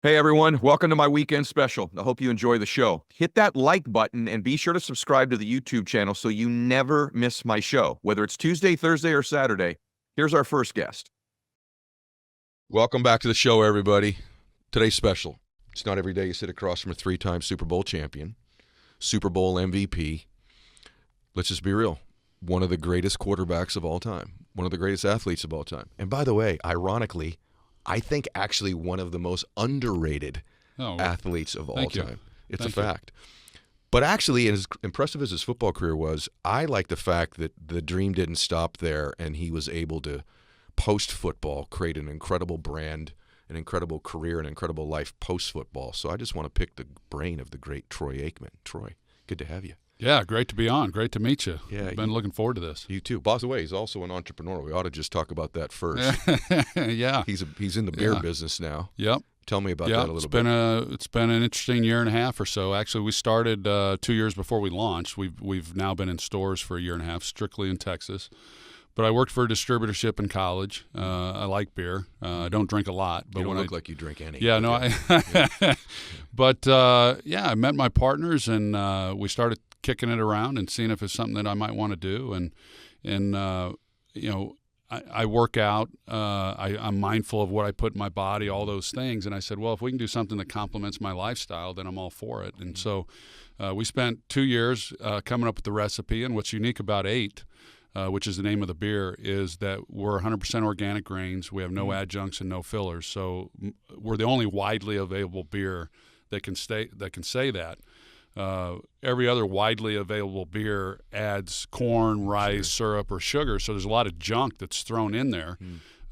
Hey everyone, welcome to my weekend special. I hope you enjoy the show. Hit that like button and be sure to subscribe to the YouTube channel so you never miss my show. Whether it's Tuesday, Thursday, or Saturday, here's our first guest. Welcome back to the show, everybody. Today's special. It's not every day you sit across from a three-time Super Bowl champion, Super Bowl MVP. Let's just be real. One of the greatest quarterbacks of all time. One of the greatest athletes of all time. And by the way, ironically, I think actually one of the most underrated athletes of all time. It's a fact. But actually, as impressive as his football career was, I like the fact that the dream didn't stop there and he was able to, post-football, create an incredible brand, an incredible career, an incredible life post-football. So I just want to pick the brain of the great Troy Aikman. Troy, good to have you. Yeah, great to be on. Great to meet you. Yeah, I've been looking forward to this. You too. By the way, he's also an entrepreneur. We ought to just talk about that first. Yeah. He's in the beer business now. Yep. Tell me about that a little bit. It's been an interesting year and a half or so. Actually, we started 2 years before we launched. We've now been in stores for a year and a half, strictly in Texas. But I worked for a distributorship in college. I like beer. I don't drink a lot. But you don't look like you drink any. Yeah, no. But, I met my partners, and we started kicking it around and seeing if it's something that I might want to do. And I work out. I'm mindful of what I put in my body, all those things. And I said, well, if we can do something that complements my lifestyle, then I'm all for it. And so we spent 2 years coming up with the recipe. And what's unique about 8, which is the name of the beer, is that we're 100% organic grains. We have no adjuncts and no fillers. So we're the only widely available beer that can say that. Every other widely available beer adds corn, rice, syrup, or sugar, so there's a lot of junk that's thrown in there.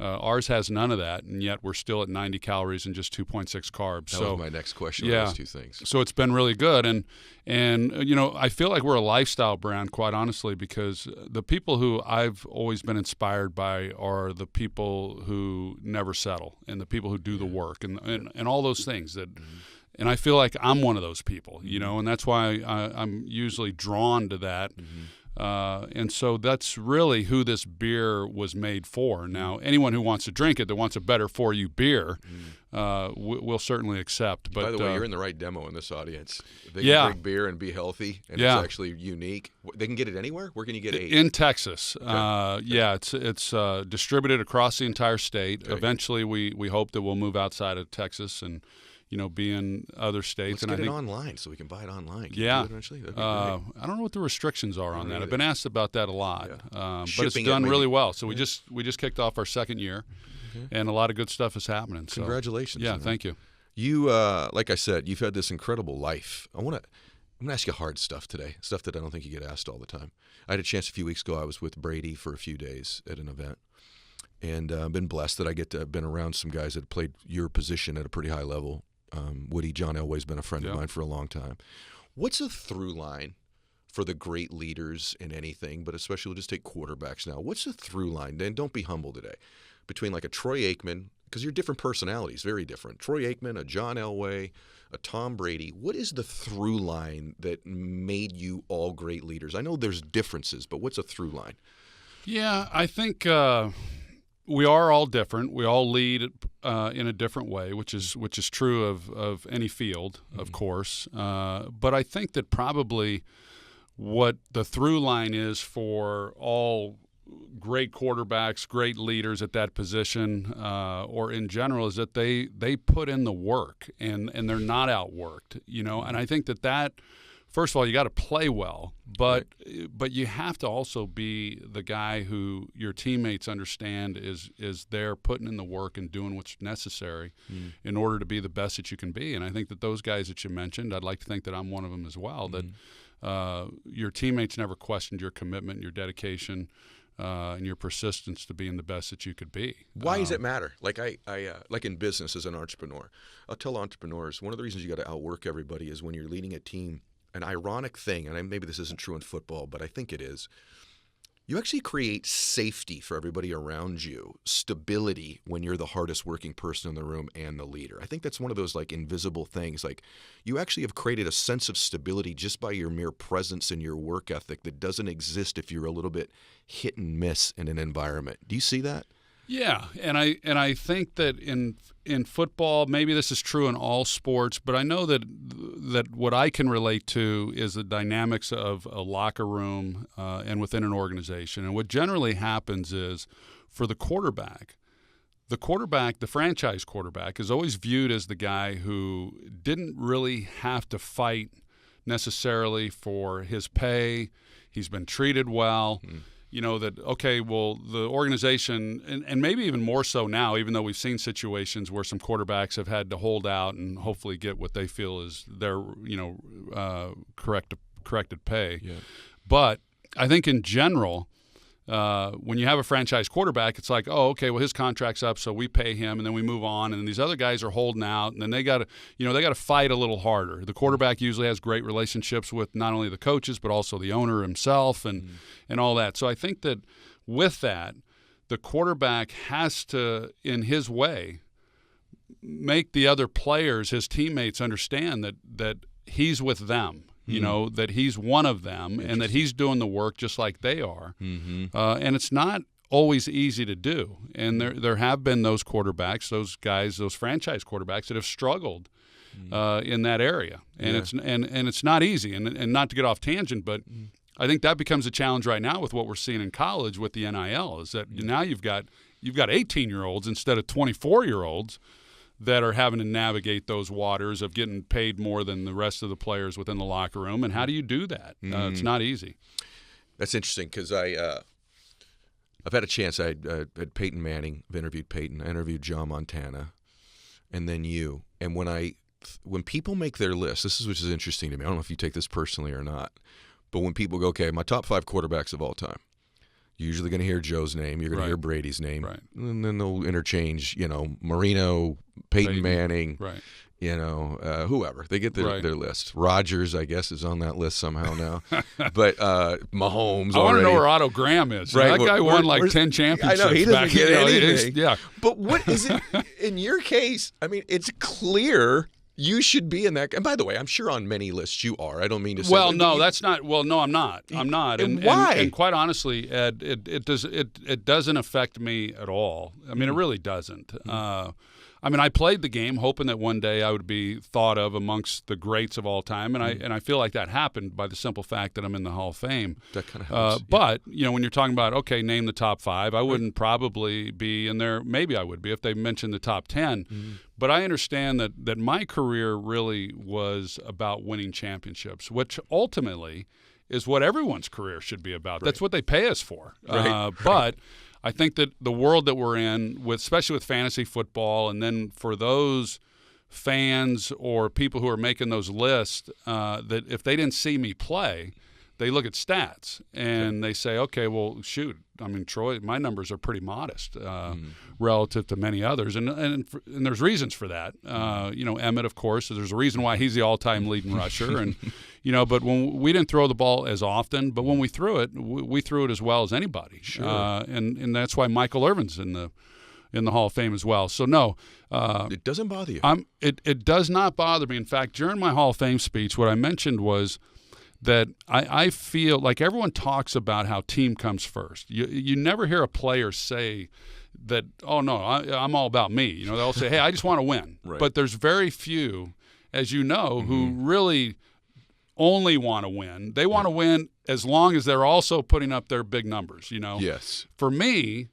Ours has none of that, and yet we're still at 90 calories and just 2.6 carbs. That was my next question. Yeah, those two things. So it's been really good, and I feel like we're a lifestyle brand, quite honestly, because the people who I've always been inspired by are the people who never settle, and the people who do the work, and all those things that. And I feel like I'm one of those people, and that's why I'm usually drawn to that. And so that's really who this beer was made for. Now, anyone who wants to drink it, that wants a better for you beer, we'll certainly accept. But by the way, you're in the right demo in this audience. If they can drink beer and be healthy, and it's actually unique. They can get it anywhere? Where can you get 8? In Texas. Okay. It's distributed across the entire state. Okay. Eventually, we hope that we'll move outside of Texas and be in other states. Let's get it online so we can buy it online. Can yeah. you do it eventually? That'd be great. I don't know what the restrictions are on that. I've been asked about that a lot. Yeah. But it's done really well. So we just kicked off our second year, and a lot of good stuff is happening. So. Congratulations. Yeah, thank you. You, like I said, you've had this incredible life. I'm going to ask you hard stuff today, stuff that I don't think you get asked all the time. I had a chance a few weeks ago. I was with Brady for a few days at an event. And I've been blessed that I've been around some guys that played your position at a pretty high level. Woody, John Elway's been a friend of mine for a long time. What's a through line for the great leaders in anything, but especially we'll just take quarterbacks now? What's a through line? And don't be humble today. Between like a Troy Aikman, because you're different personalities, very different. Troy Aikman, a John Elway, a Tom Brady. What is the through line that made you all great leaders? I know there's differences, but what's a through line? Yeah, I think we are all different. We all lead in a different way, which is true of any field, of course. But I think that probably what the through line is for all great quarterbacks, great leaders at that position, or in general, is that they put in the work and they're not outworked. And I think that. First of all, you got to play well, but you have to also be the guy who your teammates understand is there putting in the work and doing what's necessary in order to be the best that you can be. And I think that those guys that you mentioned, I'd like to think that I'm one of them as well. That your teammates never questioned your commitment, your dedication, and your persistence to being the best that you could be. Why does it matter? Like I like in business as an entrepreneur, I'll tell entrepreneurs one of the reasons you got to outwork everybody is when you're leading a team. An ironic thing, and maybe this isn't true in football, but I think it is, you actually create safety for everybody around you, stability when you're the hardest working person in the room and the leader. I think that's one of those like invisible things. Like you actually have created a sense of stability just by your mere presence and your work ethic that doesn't exist if you're a little bit hit and miss in an environment. Do you see that? Yeah, and I think that in football, maybe this is true in all sports, but I know that what I can relate to is the dynamics of a locker room and within an organization. And what generally happens is, for the quarterback, the franchise quarterback, is always viewed as the guy who didn't really have to fight necessarily for his pay. He's been treated well. You know, that, okay, well, the organization, and maybe even more so now, even though we've seen situations where some quarterbacks have had to hold out and hopefully get what they feel is their, corrected pay. Yeah. But I think in general, when you have a franchise quarterback, it's like, oh, okay, well, his contract's up, so we pay him, and then we move on, and these other guys are holding out, and then they got to fight a little harder. The quarterback usually has great relationships with not only the coaches but also the owner himself and all that. So I think that with that, the quarterback has to, in his way, make the other players, his teammates, understand that he's with them. You know, that he's one of them and that he's doing the work just like they are. And it's not always easy to do. And there have been those quarterbacks, those guys, those franchise quarterbacks that have struggled in that area. And it's not easy. And not to get off tangent, but I think that becomes a challenge right now with what we're seeing in college with the NIL, is that now you've got 18-year-olds instead of 24-year-olds that are having to navigate those waters of getting paid more than the rest of the players within the locker room. And how do you do that? It's not easy. That's interesting, because I've had a chance. I had Peyton Manning. I've interviewed Peyton. I interviewed John Montana, and then you. And when people make their list, which is interesting to me. I don't know if you take this personally or not, but when people go, okay, my top 5 quarterbacks of all time, you're usually going to hear Joe's name. You're going to hear Brady's name. Right. And then they'll interchange, Marino, Peyton Manning, whoever. They get their list. Rodgers, I guess, is on that list somehow now. But Mahomes I want to know where already. Otto Graham is. Right. That guy won like 10 championships. I know, he doesn't back get anything. Yeah. But what is it, in your case, I mean, it's clear you should be in that. And by the way, I'm sure on many lists you are. I don't mean to say. Well, no, that's not. Well, no, I'm not. I'm not. And why? And quite honestly, Ed, it doesn't affect me at all. I mean, it really doesn't. I mean, I played the game hoping that one day I would be thought of amongst the greats of all time, and I feel like that happened by the simple fact that I'm in the Hall of Fame. That kind of helps. But when you're talking about, okay, name the top 5, I wouldn't probably be in there. Maybe I would be if they mentioned the top 10. But I understand that my career really was about winning championships, which ultimately is what everyone's career should be about. Right. That's what they pay us for. But I think that the world that we're in, especially with fantasy football, and then for those fans or people who are making those lists, that if they didn't see me play, they look at stats and they say, okay, well, shoot, I mean, Troy, my numbers are pretty modest relative to many others, and there's reasons for that. Emmett, of course, there's a reason why he's the all-time leading rusher, and but when we didn't throw the ball as often, but when we threw it, we threw it as well as anybody. Sure. And that's why Michael Irvin's in the Hall of Fame as well. So no, it doesn't bother you. It does not bother me. In fact, during my Hall of Fame speech, what I mentioned was that I feel like everyone talks about how team comes first. You never hear a player say that, oh, no, I'm all about me. They'll say, hey, I just want to win. Right. But there's very few, as you know, who really only want to win. They want to win as long as they're also putting up their big numbers, Yes. For me,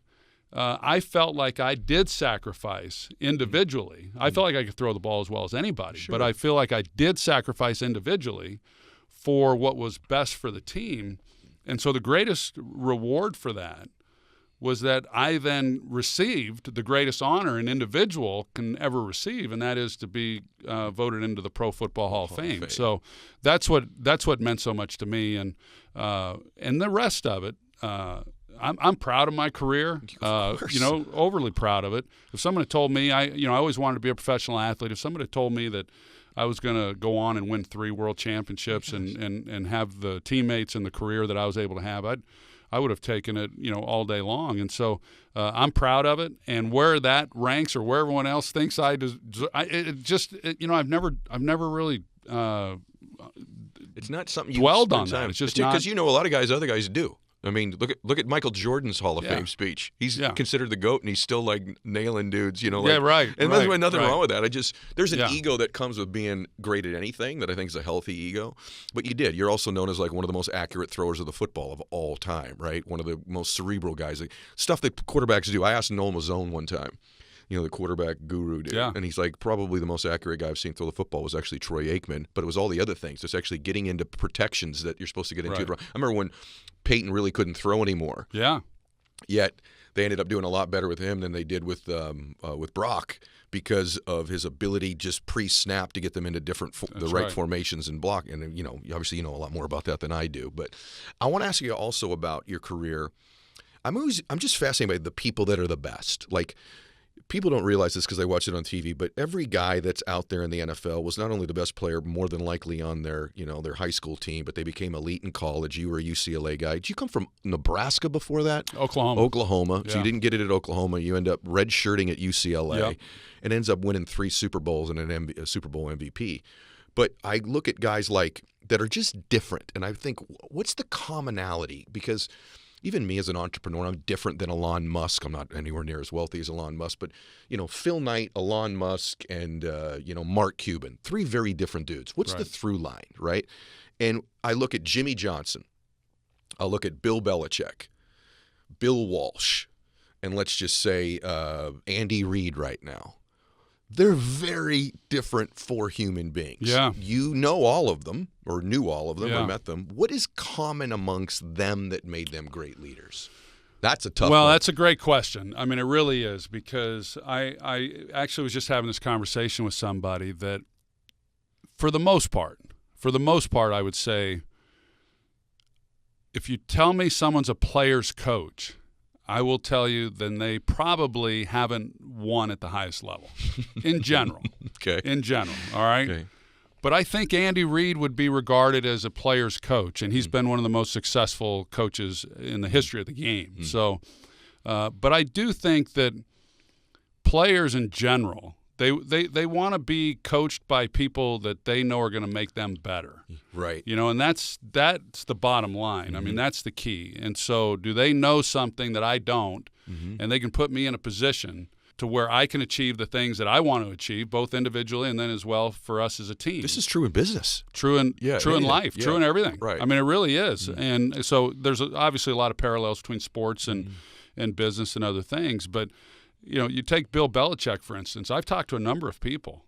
I felt like I did sacrifice individually. I felt like I could throw the ball as well as anybody. Sure. But I feel like I did sacrifice individually for what was best for the team. And so the greatest reward for that was that I then received the greatest honor an individual can ever receive, and that is to be voted into the Pro Football Hall of Fame. So that's what meant so much to me, and the rest of it. I'm proud of my career, overly proud of it. If someone had told me, I always wanted to be a professional athlete. If somebody had told me that I was going to go on and win 3 world championships and have the teammates and the career that I was able to have, I would have taken it, all day long. And so I'm proud of it. And where that ranks or where everyone else thinks I've never really it's not something you dwelled on time. that. It's just because other guys do. I mean, look at Michael Jordan's Hall of Fame speech. He's considered the GOAT, and he's still like nailing dudes, you know. Like, right. And right, there's nothing right. wrong with that. There's an ego that comes with being great at anything that I think is a healthy ego. But you're also known as like one of the most accurate throwers of the football of all time, right? One of the most cerebral guys. Like, stuff that quarterbacks do. I asked Noel Mazzone one time, you know, the quarterback guru dude. Yeah. And he's like, probably the most accurate guy I've seen throw the football was actually Troy Aikman, but it was all the other things. It's actually getting into protections that you're supposed to get into. Right. I remember when Peyton really couldn't throw anymore. Yeah. Yet they ended up doing a lot better with him than they did with Brock because of his ability just pre-snap to get them into the right formations and block. And, you know, obviously you know a lot more about that than I do. But I want to ask you also about your career. I'm just fascinated by the people that are the best. Like, people don't realize this because they watch it on TV, but every guy that's out there in the NFL was not only the best player, more than likely on their high school team, but they became elite in college. You were a UCLA guy. Did you come from Nebraska before that? Oklahoma. So you didn't get it at Oklahoma. You end up redshirting at UCLA and ends up winning 3 Super Bowls and a Super Bowl MVP. But I look at guys like that are just different, and I think, what's the commonality? Because even me as an entrepreneur, I'm different than Elon Musk. I'm not anywhere near as wealthy as Elon Musk, but Phil Knight, Elon Musk, and Mark Cuban, 3 very different dudes. What's the through line, right? And I look at Jimmy Johnson, I look at Bill Belichick, Bill Walsh, and let's just say Andy Reid right now. They're very different 4 human beings. Yeah. You know all of them, or knew all of them, or Yeah. met them. What is common amongst them that made them great leaders? That's a tough Well, one. that's a great question. I mean, it really is, because I actually was just having this conversation with somebody that for the most part, I would say if you tell me someone's a player's coach, I will tell you then they probably haven't won at the highest level in general. Okay. In general, all right? Okay. But I think Andy Reid would be regarded as a player's coach, and he's been one of the most successful coaches in the history of the game. So, but I do think that players in general, they want to be coached by people that they know are going to make them better. Right. And that's the bottom line. I mean, that's the key. And so do they know something that I don't, and they can put me in a position to where I can achieve the things that I want to achieve, both individually and then as well for us as a team. This is true in business. True in life, true in everything. Right. I mean, it really is. And so there's obviously a lot of parallels between sports and business and other things. But, you take Bill Belichick, for instance. I've talked to a number of people,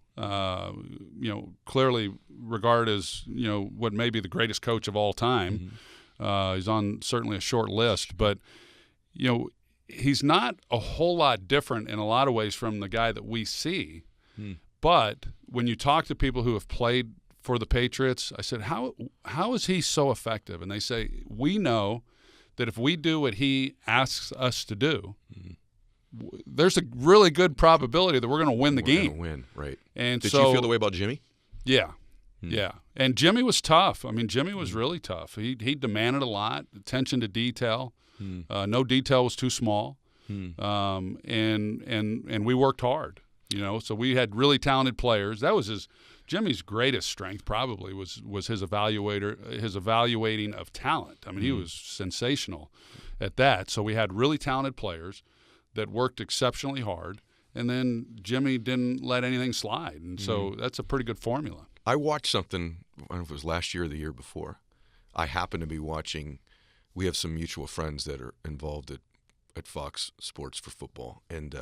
clearly regarded as, what may be the greatest coach of all time. He's on certainly a short list. But, he's not a whole lot different in a lot of ways from the guy that we see. But when you talk to people who have played for the Patriots, I said, how is he so effective? And they say, we know that if we do what he asks us to do, there's a really good probability that we're going to win the game. We're going to win, right. And Did you feel the way about Jimmy? Yeah. Yeah. And Jimmy was tough. I mean, Jimmy was really tough. He demanded a lot, attention to detail. No detail was too small. And we worked hard, so we had really talented players. That was Jimmy's greatest strength probably was his evaluating of talent. I mean, he was sensational at that. So we had really talented players that worked exceptionally hard, and then Jimmy didn't let anything slide. And so that's a pretty good formula. I watched something, I don't know if it was last year or the year before. I happened to be watching. We have some mutual friends that are involved at Fox Sports for football, and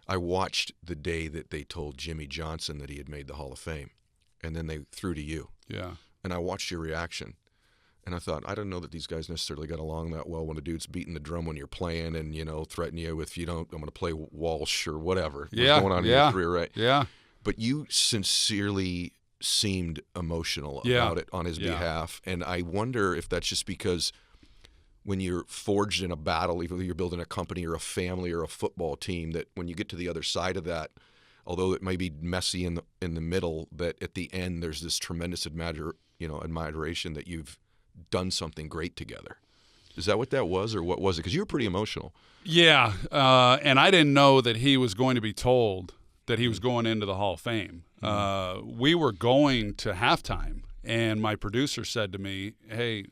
I watched the day that they told Jimmy Johnson that he had made the Hall of Fame, and then they threw to you. Yeah. And I watched your reaction, and I thought, I don't know that these guys necessarily got along that well when a dude's beating the drum when you're playing and, threaten you if you don't, I'm going to play Walsh or whatever. Yeah. What's going on in your career, right? Yeah. But you sincerely seemed emotional about it on his behalf, and I wonder if that's just because when you're forged in a battle, even though you're building a company or a family or a football team, that when you get to the other side of that, although it may be messy in the middle, that at the end there's this tremendous admiration that you've done something great together. Is that what that was, or what was it? Because you were pretty emotional. Yeah, and I didn't know that he was going to be told that he was going into the Hall of Fame. We were going to halftime, and my producer said to me, hey,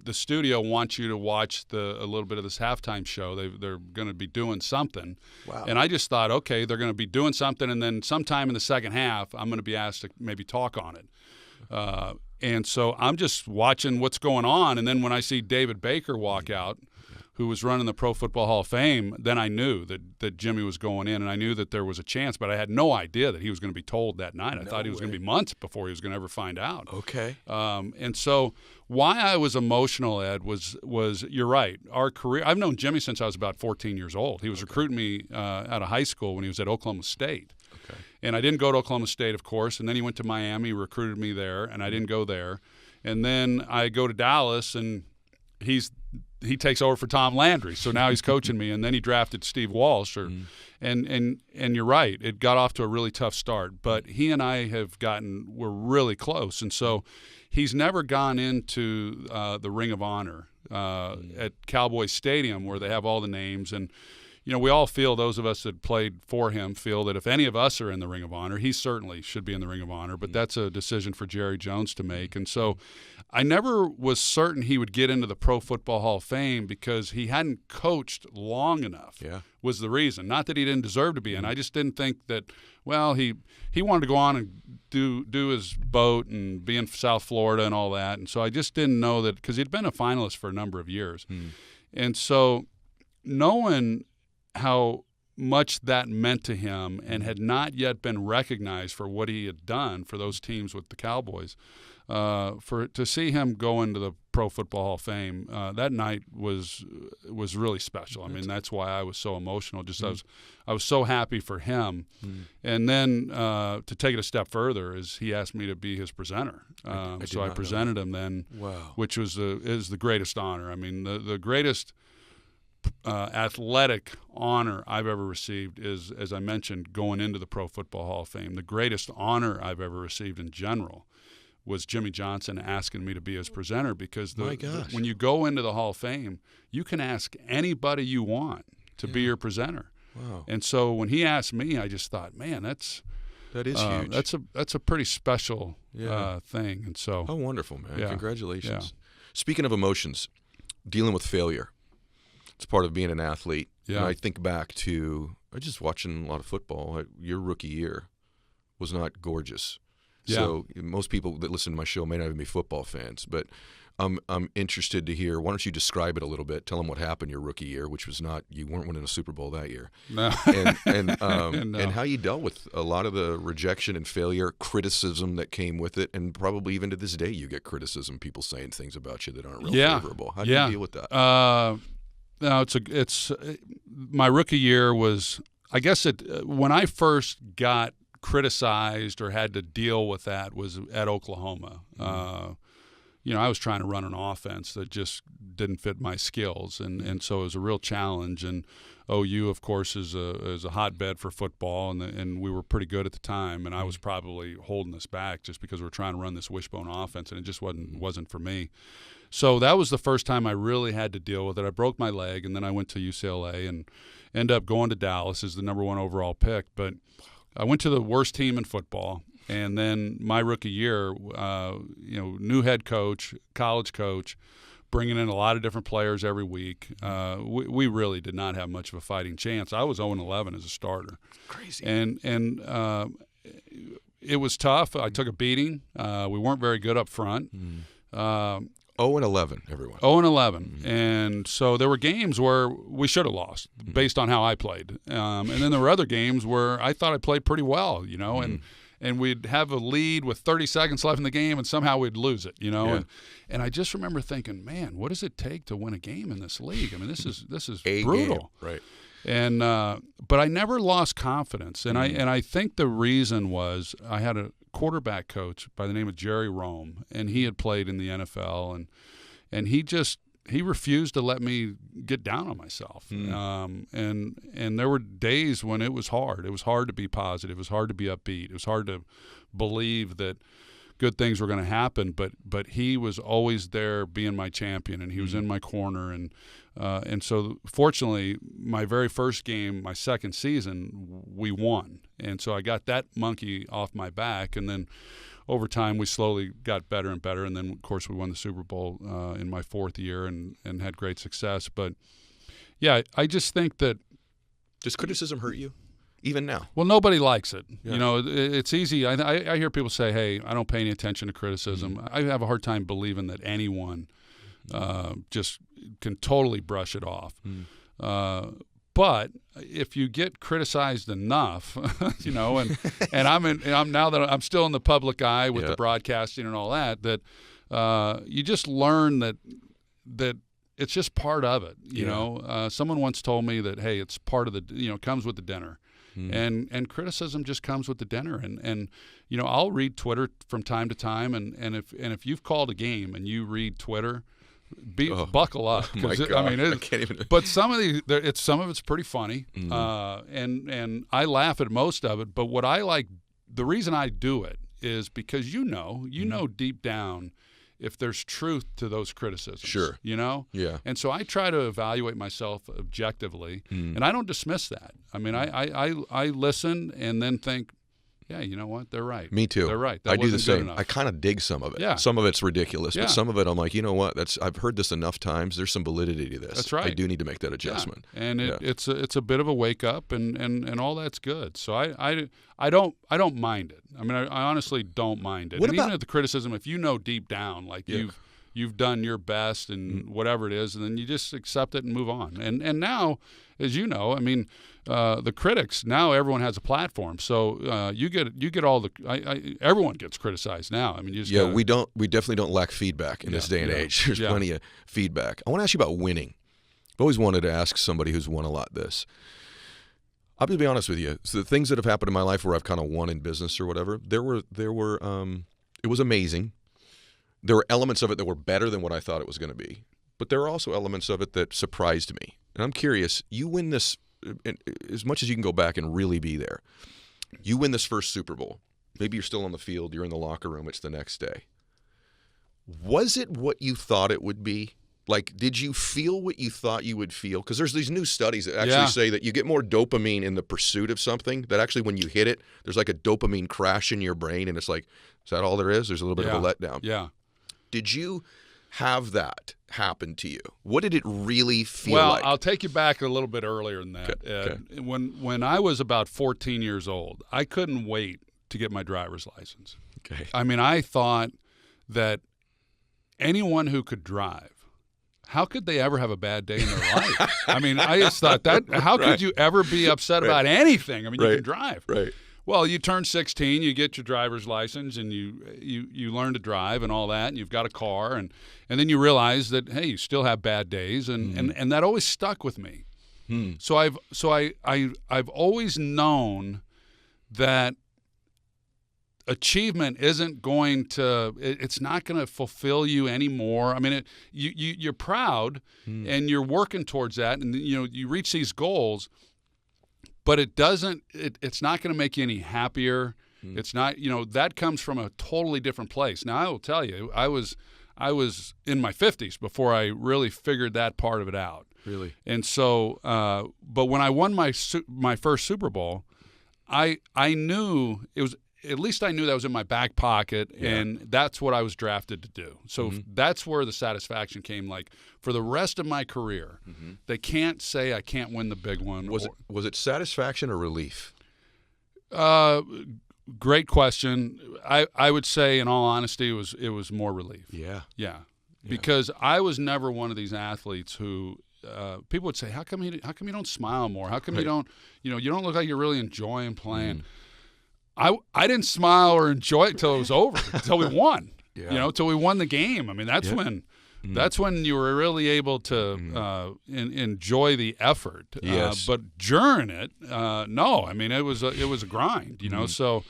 the studio wants you to watch a little bit of this halftime show. They're going to be doing something. Wow. And I just thought, okay, they're going to be doing something, and then sometime in the second half, I'm going to be asked to maybe talk on it. And so I'm just watching what's going on, and then when I see David Baker walk out, who was running the Pro Football Hall of Fame, then I knew that Jimmy was going in, and I knew that there was a chance, but I had no idea that he was going to be told that night. I thought he was going to be months before he was going to ever find out. Okay. And so why I was emotional, Ed, was you're right. Our career, I've known Jimmy since I was about 14 years old. He was recruiting me out of high school when he was at Oklahoma State. Okay. And I didn't go to Oklahoma State, of course, and then he went to Miami, recruited me there, and I didn't go there. And then I go to Dallas, and he takes over for Tom Landry, so now he's coaching me, and then he drafted Steve Walsh. And you're right, it got off to a really tough start, but he and I we're really close, and so he's never gone into the Ring of Honor at Cowboy Stadium where they have all the names, and we all feel, those of us that played for him feel that if any of us are in the Ring of Honor, he certainly should be in the Ring of Honor, but that's a decision for Jerry Jones to make. And so I never was certain he would get into the Pro Football Hall of Fame because he hadn't coached long enough, was the reason. Not that he didn't deserve to be in. I just didn't think that, well, he wanted to go on and do his boat and be in South Florida and all that. And so I just didn't know that, because he'd been a finalist for a number of years. And so knowing how much that meant to him and had not yet been recognized for what he had done for those teams with the Cowboys, to see him go into the Pro Football Hall of Fame that night was really special. I mean, that's why I was so emotional. Just I was so happy for him. And then to take it a step further, is he asked me to be his presenter. So I presented him then, which is the greatest honor. I mean, the greatest athletic honor I've ever received is, as I mentioned, going into the Pro Football Hall of Fame. The greatest honor I've ever received in general was Jimmy Johnson asking me to be his presenter, because when you go into the Hall of Fame, you can ask anybody you want to be your presenter. Wow. And so when he asked me, I just thought, man, that is huge. That's a pretty special thing. And so, oh, wonderful, man! Congratulations. Speaking of emotions, dealing with failure. It's part of being an athlete. And I think back to just watching a lot of football. Your rookie year was not gorgeous. So most people that listen to my show may not even be football fans, but I'm interested to hear. Why don't you describe it a little bit? Tell them what happened your rookie year, which was you weren't winning a Super Bowl that year. No. And how you dealt with a lot of the rejection and failure, criticism that came with it, and probably even to this day you get criticism, people saying things about you that aren't real favorable. How do you deal with that? No, it's my rookie year was, I guess when I first got criticized or had to deal with that was at Oklahoma. I was trying to run an offense that just didn't fit my skills, and so it was a real challenge. And OU, of course, is a hotbed for football, and we were pretty good at the time. And I was probably holding us back just because we were trying to run this wishbone offense, and it just wasn't for me. So that was the first time I really had to deal with it. I broke my leg, and then I went to UCLA and ended up going to Dallas as the number 1 overall pick. But I went to the worst team in football, and then my rookie year, new head coach, college coach, bringing in a lot of different players every week. We really did not have much of a fighting chance. I was 0-11 as a starter. Crazy. And it was tough. I took a beating. We weren't very good up front. 0-11, everyone. 0-11. And so there were games where we should have lost based on how I played. And then there were other games where I thought I played pretty well, and we'd have a lead with 30 seconds left in the game, and somehow we'd lose it, And I just remember thinking, man, what does it take to win a game in this league? I mean, this is brutal. Game. Right. And but I never lost confidence, and I think the reason was I had a quarterback coach by the name of Jerry Rome, and he had played in the NFL, and he refused to let me get down on myself. And there were days when it was hard. It was hard to be positive. It was hard to be upbeat. It was hard to believe that good things were going to happen. But he was always there, being my champion, and he was in my corner, and so fortunately, my very first game, my second season, we won, and so I got that monkey off my back, and then over time we slowly got better and better, and then of course we won the Super Bowl in my fourth year and had great success. But yeah, I just think that. Does criticism hurt you? Even now? Well, nobody likes it. Yeah. You know, it's easy. I hear people say, hey, I don't pay any attention to criticism. I have a hard time believing that anyone just can totally brush it off. But if you get criticized enough, you know, and I'm now that I'm still in the public eye with the broadcasting and all that, you just learn that it's just part of it. You know, someone once told me that, hey, it's part of the, comes with the dinner. And criticism just comes with the dinner, and you know, I'll read Twitter from time to time, and if you've called a game and you read Twitter, buckle up, because I mean, I can't even. But some of it's pretty funny, and I laugh at most of it. But what I like, the reason I do it is because you know deep down if there's truth to those criticisms. Sure. You know? Yeah. And so I try to evaluate myself objectively, and I don't dismiss that. I mean, I listen and then think, yeah, you know what? They're right. Me too. They're right. I do the same. Enough. I kind of dig some of it. Yeah. Some of it's ridiculous, Yeah. but some of it I'm like, you know what? I've heard this enough times. There's some validity to this. That's right. I do need to make that adjustment. Yeah. And it's a bit of a wake up, and all that's good. So I don't mind it. I mean, I honestly don't mind it. What and about, even at the criticism, if you know deep down, like you've done your best and whatever it is, and then you just accept it and move on. And now, as you know, I mean, the critics, now everyone has a platform, so you get all the everyone gets criticized now. I mean, you just we definitely don't lack feedback in this day and age. There's plenty of feedback. I want to ask you about winning. I've always wanted to ask somebody who's won a lot this. I'll be honest with you. So the things that have happened in my life where I've kind of won in business or whatever, there were it was amazing. There were elements of it that were better than what I thought it was going to be, but there were also elements of it that surprised me. And I'm curious, you win this, as much as you can go back and really be there, you win this first Super Bowl. Maybe you're still on the field, you're in the locker room, it's the next day. Was it what you thought it would be? Like, did you feel what you thought you would feel? Because there's these new studies that actually say that you get more dopamine in the pursuit of something, that actually when you hit it, there's like a dopamine crash in your brain, and it's like, is that all there is? There's a little bit of a letdown. Yeah. Did you have that happen to you? What did it really feel like? Well, I'll take you back a little bit earlier than that. Okay. When I was about 14 years old, I couldn't wait to get my driver's license. Okay. I mean, I thought that anyone who could drive, how could they ever have a bad day in their life? I mean, I just thought that, how could you ever be upset about anything? I mean, you can drive. Right. Well, you turn 16, you get your driver's license, and you learn to drive and all that, and you've got a car, and then you realize that, hey, you still have bad days, and that always stuck with me. So I've always known that achievement isn't going to, it's not going to fulfill you anymore. I mean, you're proud, and you're working towards that, and you reach these goals. But it doesn't. It's not going to make you any happier. It's not. That comes from a totally different place. Now, I will tell you, I was in my 50s before I really figured that part of it out. Really. And so, but when I won my first Super Bowl, I knew it was. At least I knew that was in my back pocket, and that's what I was drafted to do. So that's where the satisfaction came. Like, for the rest of my career, they can't say I can't win the big one. Was it satisfaction or relief? Great question. I would say, in all honesty, it was more relief. Yeah. Because I was never one of these athletes who people would say, how come you don't smile more? How come you don't you don't look like you're really enjoying playing? I didn't smile or enjoy it until it was over, until we won. Until we won the game. I mean, that's when you were really able to enjoy the effort. Yes. But during it, no. I mean, it was a grind. So.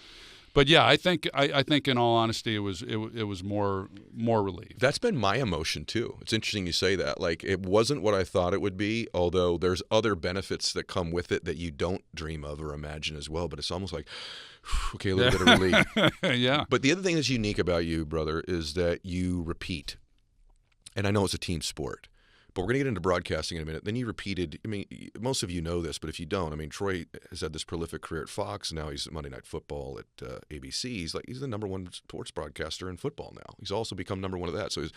But yeah, I think in all honesty, it was more relief. That's been my emotion too. It's interesting you say that. Like, it wasn't what I thought it would be, although there's other benefits that come with it that you don't dream of or imagine as well. But it's almost like, Okay, a little bit of relief. Yeah. But the other thing that's unique about you, brother, is that you repeat. And I know it's a team sport, but we're going to get into broadcasting in a minute. Then you repeated, I mean, most of you know this, but if you don't, I mean, Troy has had this prolific career at Fox. Now he's at Monday Night Football at ABC. He's the number one sports broadcaster in football now. He's also become number one of that. So he's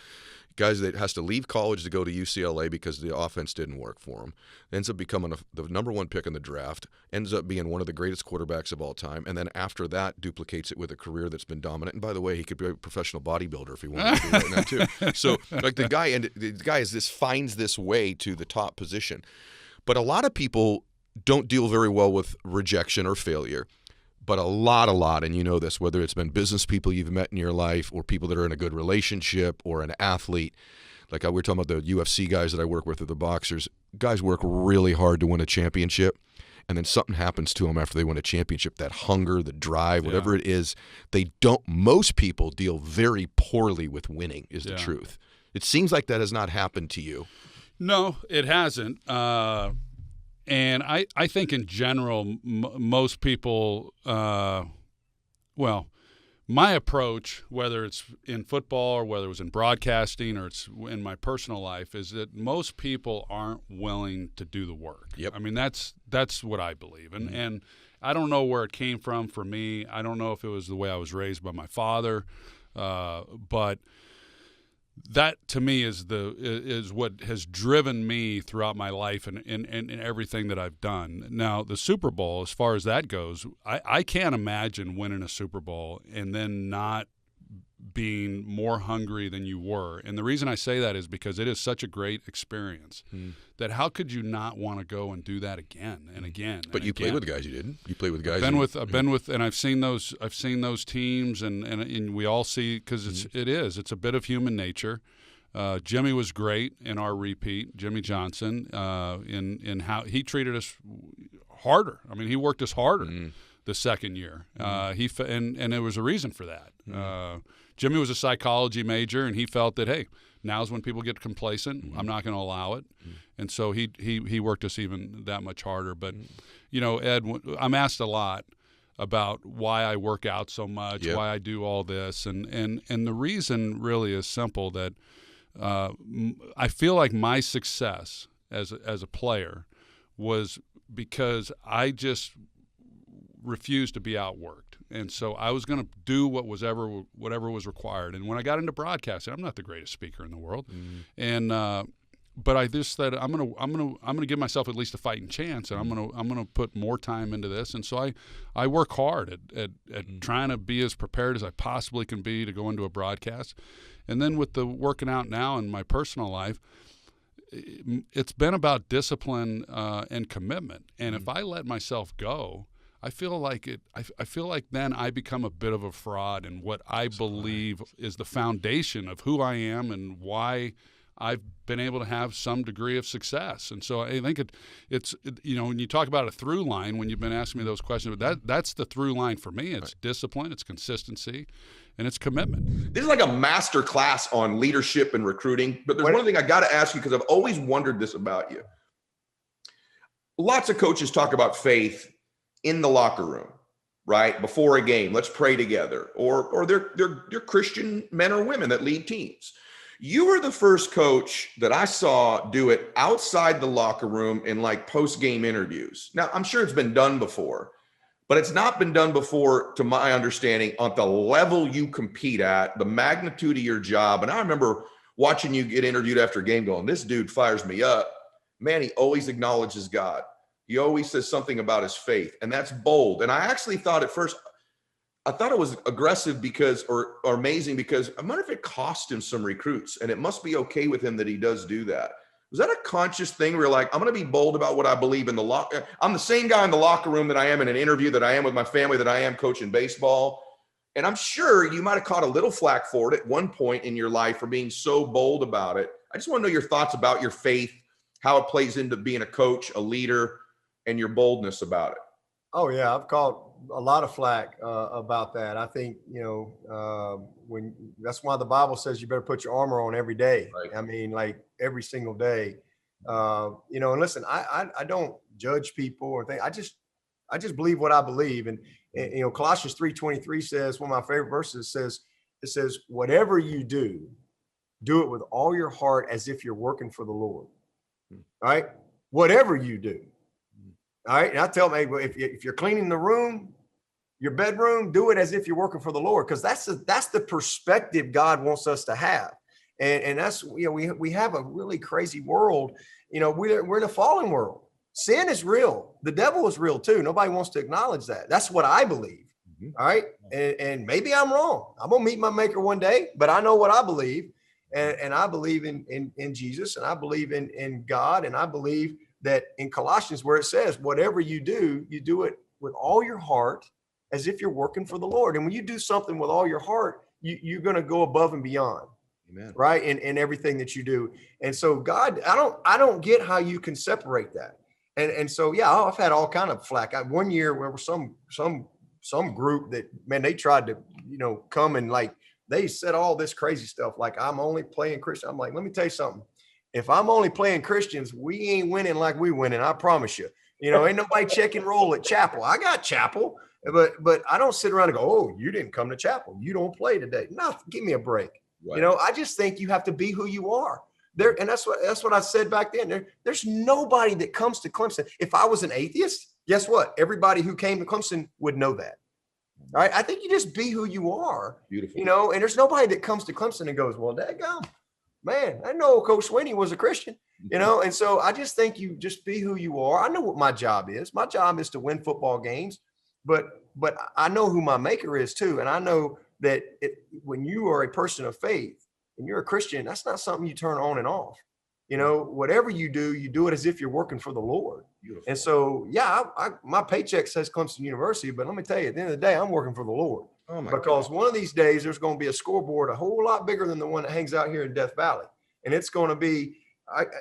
guys that has to leave college to go to UCLA because the offense didn't work for him. Ends up becoming the number one pick in the draft. Ends up being one of the greatest quarterbacks of all time. And then after that, duplicates it with a career that's been dominant. And by the way, he could be a professional bodybuilder if he wanted to be right now too. So like the guy finds this way to the top position. But a lot of people don't deal very well with rejection or failure. But a lot, and you know this, whether it's been business people you've met in your life or people that are in a good relationship or an athlete, like we were talking about the UFC guys that I work with or the boxers, guys work really hard to win a championship, and then something happens to them after they win a championship, that hunger, the drive, whatever it is, most people deal very poorly with winning is the truth. It seems like that has not happened to you. No, it hasn't. And I think in general, most people, well, my approach, whether it's in football or whether it was in broadcasting or it's in my personal life, is that most people aren't willing to do the work. Yep. I mean, that's what I believe. And I don't know where it came from for me. I don't know if it was the way I was raised by my father, but that to me is what has driven me throughout my life and everything that I've done. Now, the Super Bowl, as far as that goes, I can't imagine winning a Super Bowl and then not being more hungry than you were. And the reason I say that is because it is such a great experience that how could you not want to go and do that again and again? But you played with guys you didn't. You played with guys. I've been with, and I've seen those teams, and we all see because it's a bit of human nature. Jimmy was great in our repeat, Jimmy Johnson, in how he treated us harder. I mean, he worked us harder the second year. And there was a reason for that. Jimmy was a psychology major, and he felt that, hey, now's when people get complacent. I'm not going to allow it. And so he worked us even that much harder. But, Ed, I'm asked a lot about why I work out so much, why I do all this. And the reason really is simple, that I feel like my success as a player was because I just refused to be outworked. And so I was going to do whatever was required. And when I got into broadcasting, I'm not the greatest speaker in the world. And but I just said I'm going to give myself at least a fighting chance, and I'm going to put more time into this. And so I work hard at trying to be as prepared as I possibly can be to go into a broadcast. And then with the working out now in my personal life, it's been about discipline and commitment. And if I let myself go, I feel like then I become a bit of a fraud in what I believe is the foundation of who I am and why I've been able to have some degree of success. And so I think it's when you talk about a through line, when you've been asking me those questions, that's the through line for me. It's discipline, it's consistency, and it's commitment. This is like a master class on leadership and recruiting. But there's one thing I got to ask you, because I've always wondered this about you. Lots of coaches talk about faith in the locker room, right? Before a game, let's pray together. Or they're Christian men or women that lead teams. You were the first coach that I saw do it outside the locker room in like post-game interviews. Now, I'm sure it's been done before, but it's not been done before, to my understanding, on the level you compete at, the magnitude of your job. And I remember watching you get interviewed after a game going, this dude fires me up. Man, he always acknowledges God. He always says something about his faith, and that's bold. And I actually thought at first, I thought it was aggressive or amazing, because I wonder if it cost him some recruits, and it must be okay with him that he does do that. Was that a conscious thing where you're like, I'm going to be bold about what I believe in the locker? I'm the same guy in the locker room that I am in an interview, that I am with my family, that I am coaching baseball. And I'm sure you might have caught a little flack for it at one point in your life for being so bold about it. I just want to know your thoughts about your faith, how it plays into being a coach, a leader, and your boldness about it. Oh yeah, I've caught a lot of flack about that. I think, when that's why the Bible says you better put your armor on every day. Right. I mean, like every single day. And listen, I don't judge people or think. I just believe what I believe. And you know, Colossians 3:23 says, one of my favorite verses, it says, whatever you do it with all your heart as if you're working for the Lord. All right. Whatever you do. All right. And I tell them, hey, if you're cleaning the room, your bedroom, do it as if you're working for the Lord. Because that's the perspective God wants us to have. And that's, you know, we have a really crazy world. You know, we're in a fallen world. Sin is real. The devil is real too. Nobody wants to acknowledge that. That's what I believe. All right. And maybe I'm wrong. I'm going to meet my maker one day, but I know what I believe. And I believe in Jesus, and I believe in God. And I believe that in Colossians, where it says, whatever you do it with all your heart as if you're working for the Lord. And when you do something with all your heart, you're going to go above and beyond. Amen. Right. In everything that you do. And so God, I don't get how you can separate that. And so, yeah, I've had all kind of flack. One year there was some group that, man, they tried to, you know, come and like, they said all this crazy stuff. Like, I'm only playing Christian. I'm like, let me tell you something. If I'm only playing Christians, we ain't winning like we winning. I promise you. You know, ain't nobody check and roll at chapel. I got chapel, but I don't sit around and go, oh, you didn't come to chapel. You don't play today. No, give me a break. Right. You know, I just think you have to be who you are. There, and that's what I said back then. There's nobody that comes to Clemson. If I was an atheist, guess what? Everybody who came to Clemson would know that. All right. I think you just be who you are. Beautiful. You know, and there's nobody that comes to Clemson and goes, well, daggum, man, I know Coach Swinney was a Christian, you know, and so I just think you just be who you are. I know what my job is. My job is to win football games, but I know who my maker is too. And I know that when you are a person of faith and you're a Christian, that's not something you turn on and off. You know, whatever you do it as if you're working for the Lord. Beautiful. And so, yeah, my paycheck says Clemson University, but let me tell you, at the end of the day, I'm working for the Lord. Oh because God. One of these days, there's going to be a scoreboard a whole lot bigger than the one that hangs out here in Death Valley. And it's going to be,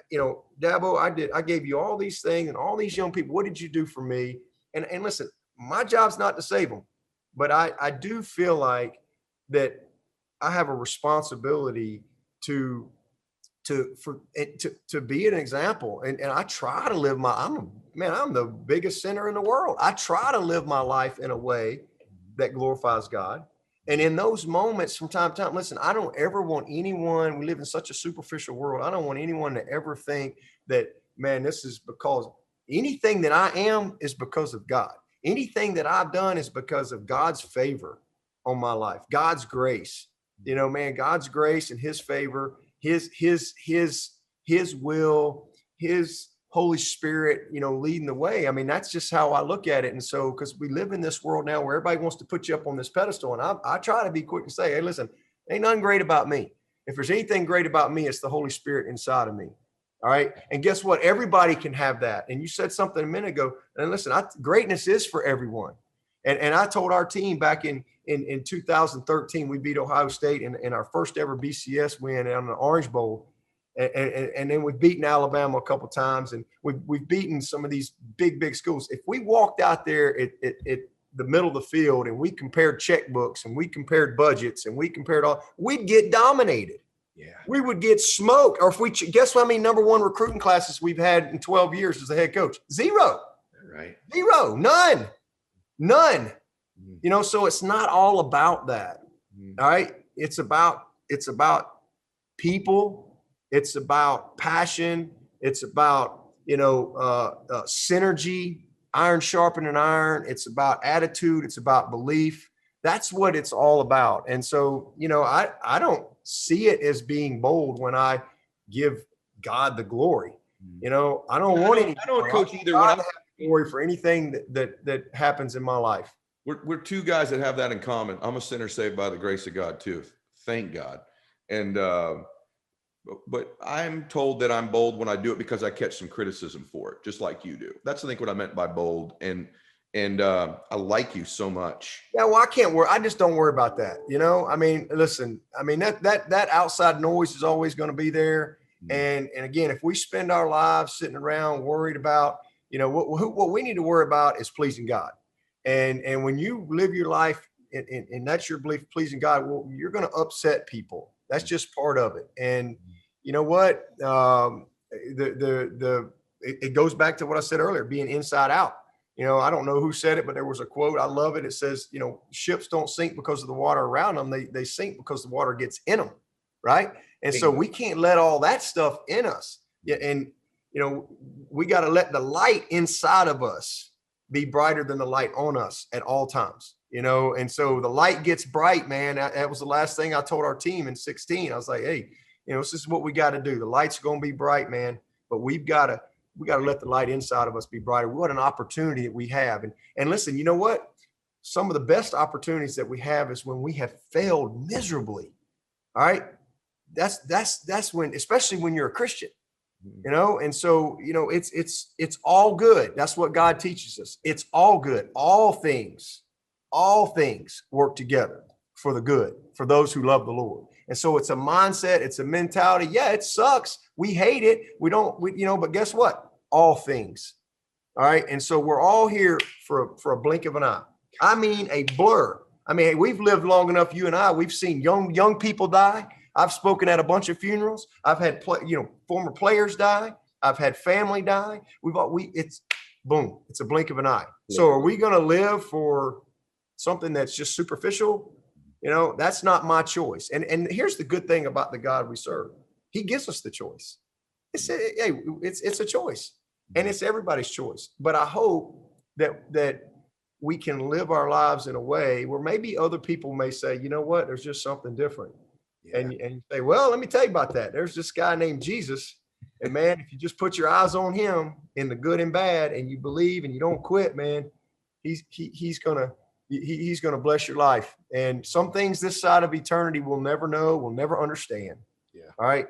you know, Dabo, I gave you all these things and all these young people. What did you do for me? And listen, my job's not to save them, but I do feel like that I have a responsibility to be an example. And I try to live I'm the biggest sinner in the world. I try to live my life in a way that glorifies God. And in those moments from time to time, listen, I don't ever want anyone, we live in such a superficial world. I don't want anyone to ever think that, man, this is because anything that I am is because of God. Anything that I've done is because of God's favor on my life, God's grace, you know, man, God's grace and his favor, his will, his Holy Spirit, you know, leading the way. I mean, that's just how I look at it. And so, because we live in this world now where everybody wants to put you up on this pedestal. And I try to be quick and say, hey, listen, ain't nothing great about me. If there's anything great about me, it's the Holy Spirit inside of me. All right. And guess what? Everybody can have that. And you said something a minute ago. And listen, greatness is for everyone. And I told our team back in 2013, we beat Ohio State in our first ever BCS win on the Orange Bowl. And then we've beaten Alabama a couple of times, and we've beaten some of these big schools. If we walked out there at the middle of the field and we compared checkbooks and we compared budgets and we compared we'd get dominated. Yeah, we would get smoked. Or if we guess how many number one recruiting classes we've had in 12 years as a head coach? Zero. Right. Zero. None. Mm-hmm. You know, so it's not all about that. Mm-hmm. All right. It's about people. It's about passion. It's about, you know, synergy, iron sharpening iron. It's about attitude. It's about belief. That's what it's all about. And so, you know, I don't see it as being bold when I give God the glory. You know, I don't want any. I don't coach either. When I have glory for anything that happens in my life. We're two guys that have that in common. I'm a sinner saved by the grace of God too. Thank God. And but I'm told that I'm bold when I do it because I catch some criticism for it, just like you do. That's I think what I meant by bold. And I like you so much. Yeah, well, I can't worry. I just don't worry about that. You know, I mean, listen, I mean, that outside noise is always going to be there. Mm-hmm. And again, if we spend our lives sitting around worried about, you know, what we need to worry about is pleasing God. And when you live your life and that's your belief, pleasing God, well, you're going to upset people. That's just part of it. And you know what? It goes back to what I said earlier, being inside out. I don't know who said it, but there was a quote. I love it. It says, ships don't sink because of the water around them. They sink because the water gets in them. Right. And so we can't let all that stuff in us. Yeah. And, we got to let the light inside of us be brighter than the light on us at all times, and so the light gets bright, man. That was the last thing I told our team in 16. I was like, hey, this is what we got to do. The light's going to be bright, man, but we got to let the light inside of us be brighter. What an opportunity that we have. And listen, you know what? Some of the best opportunities that we have is when we have failed miserably. All right. That's when, especially when you're a Christian, and so, it's all good. That's what God teaches us. It's all good. All things work together for the good, for those who love the Lord. And so it's a mindset. It's a mentality. Yeah, it sucks. We hate it. But guess what? All things. All right. And so we're all here for a blink of an eye. I mean, a blur. I mean, we've lived long enough. You and I, we've seen young people die. I've spoken at a bunch of funerals. I've had former players die. I've had family die. It's boom. It's a blink of an eye. So are we going to live for something that's just superficial? That's not my choice. And here's the good thing about the God we serve. He gives us the choice. It's a choice, and it's everybody's choice. But I hope that we can live our lives in a way where maybe other people may say, you know what, there's just something different. Yeah. And you say, well, let me tell you about that. There's this guy named Jesus. And man, if you just put your eyes on him in the good and bad, and you believe and you don't quit, man, he's gonna bless your life. And some things this side of eternity we'll never know, we'll never understand. Yeah. All right.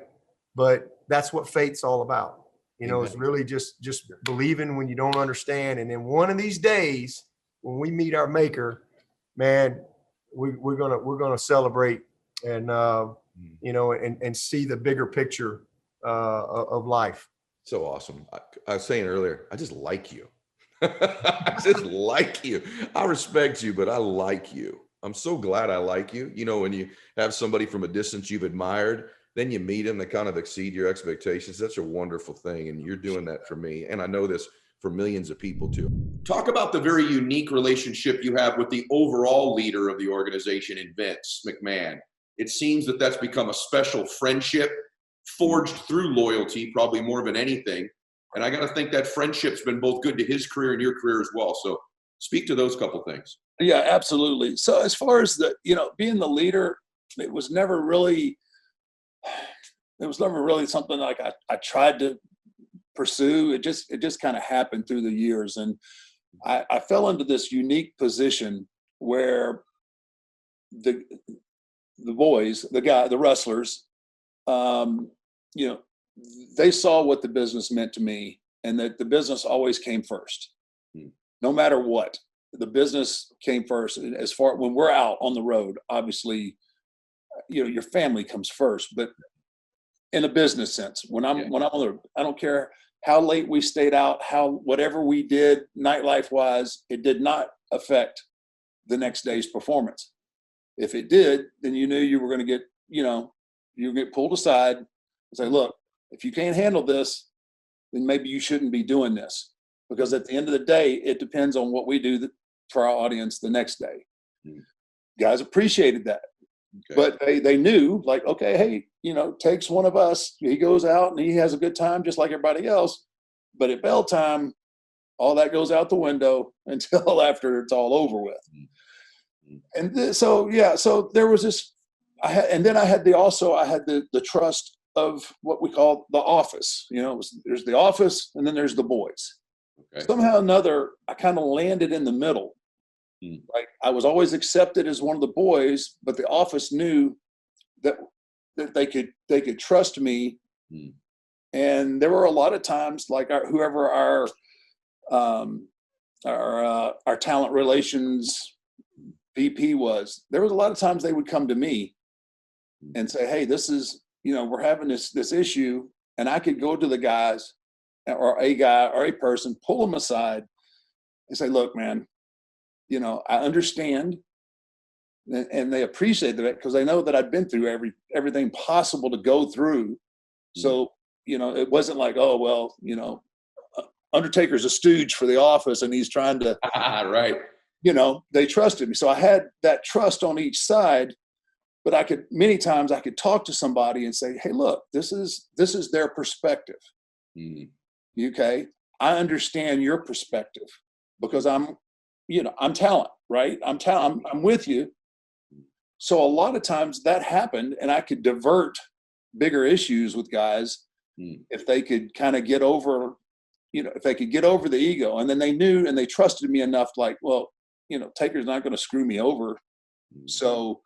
But that's what faith's all about. It's really just believing when you don't understand. And then one of these days when we meet our maker, man, we're gonna celebrate and and see the bigger picture of life. So awesome. I was saying earlier, I just like you. I just like you. I respect you, but I like you. I'm so glad I like you. When you have somebody from a distance you've admired, then you meet them, they kind of exceed your expectations. That's a wonderful thing. And you're doing that for me. And I know this for millions of people too. Talk about the very unique relationship you have with the overall leader of the organization in Vince McMahon. It seems that that's become a special friendship forged through loyalty, probably more than anything. And I got to think that friendship's been both good to his career and your career as well. So speak to those couple things. Yeah, absolutely. So as far as being the leader, it was never really something like I tried to pursue. It just kind of happened through the years. And I fell into this unique position where the boys, the wrestlers, they saw what the business meant to me, and that the business always came first. No matter what, the business came first. And as far when we're out on the road, obviously, your family comes first. But in a business sense, when I'm on the road, I don't care how late we stayed out, whatever we did nightlife wise, it did not affect the next day's performance. If it did, then you knew you were going to get, you get pulled aside and say, look, if you can't handle this, then maybe you shouldn't be doing this, because at the end of the day, it depends on what we do for our audience the next day. Guys appreciated that. Okay. But they knew, like, okay, hey, takes one of us, he goes out and he has a good time just like everybody else. But at bell time, all that goes out the window until after it's all over with. And so there was this, I had the trust of what we call the office. There's the office and then there's the boys. Okay. Somehow or another, I kind of landed in the middle. Like I was always accepted as one of the boys, but the office knew that they could trust me. And there were a lot of times, like whoever our talent relations VP was, there was a lot of times they would come to me and say, hey, this is, we're having this issue, and I could go to the guys or a guy or a person, pull them aside and say, look, man, I understand. And they appreciate that because they know that I've been through everything possible to go through. So, it wasn't like, oh, well, Undertaker's a stooge for the office and he's trying to, right. They trusted me. So I had that trust on each side, but many times I could talk to somebody and say, hey, look, this is their perspective. Okay. I understand your perspective because I'm talent, right? I'm with you. So a lot of times that happened and I could divert bigger issues with guys if they could kind of get over, if they could get over the ego, and then they knew and they trusted me enough, like, well, Taker's not going to screw me over. So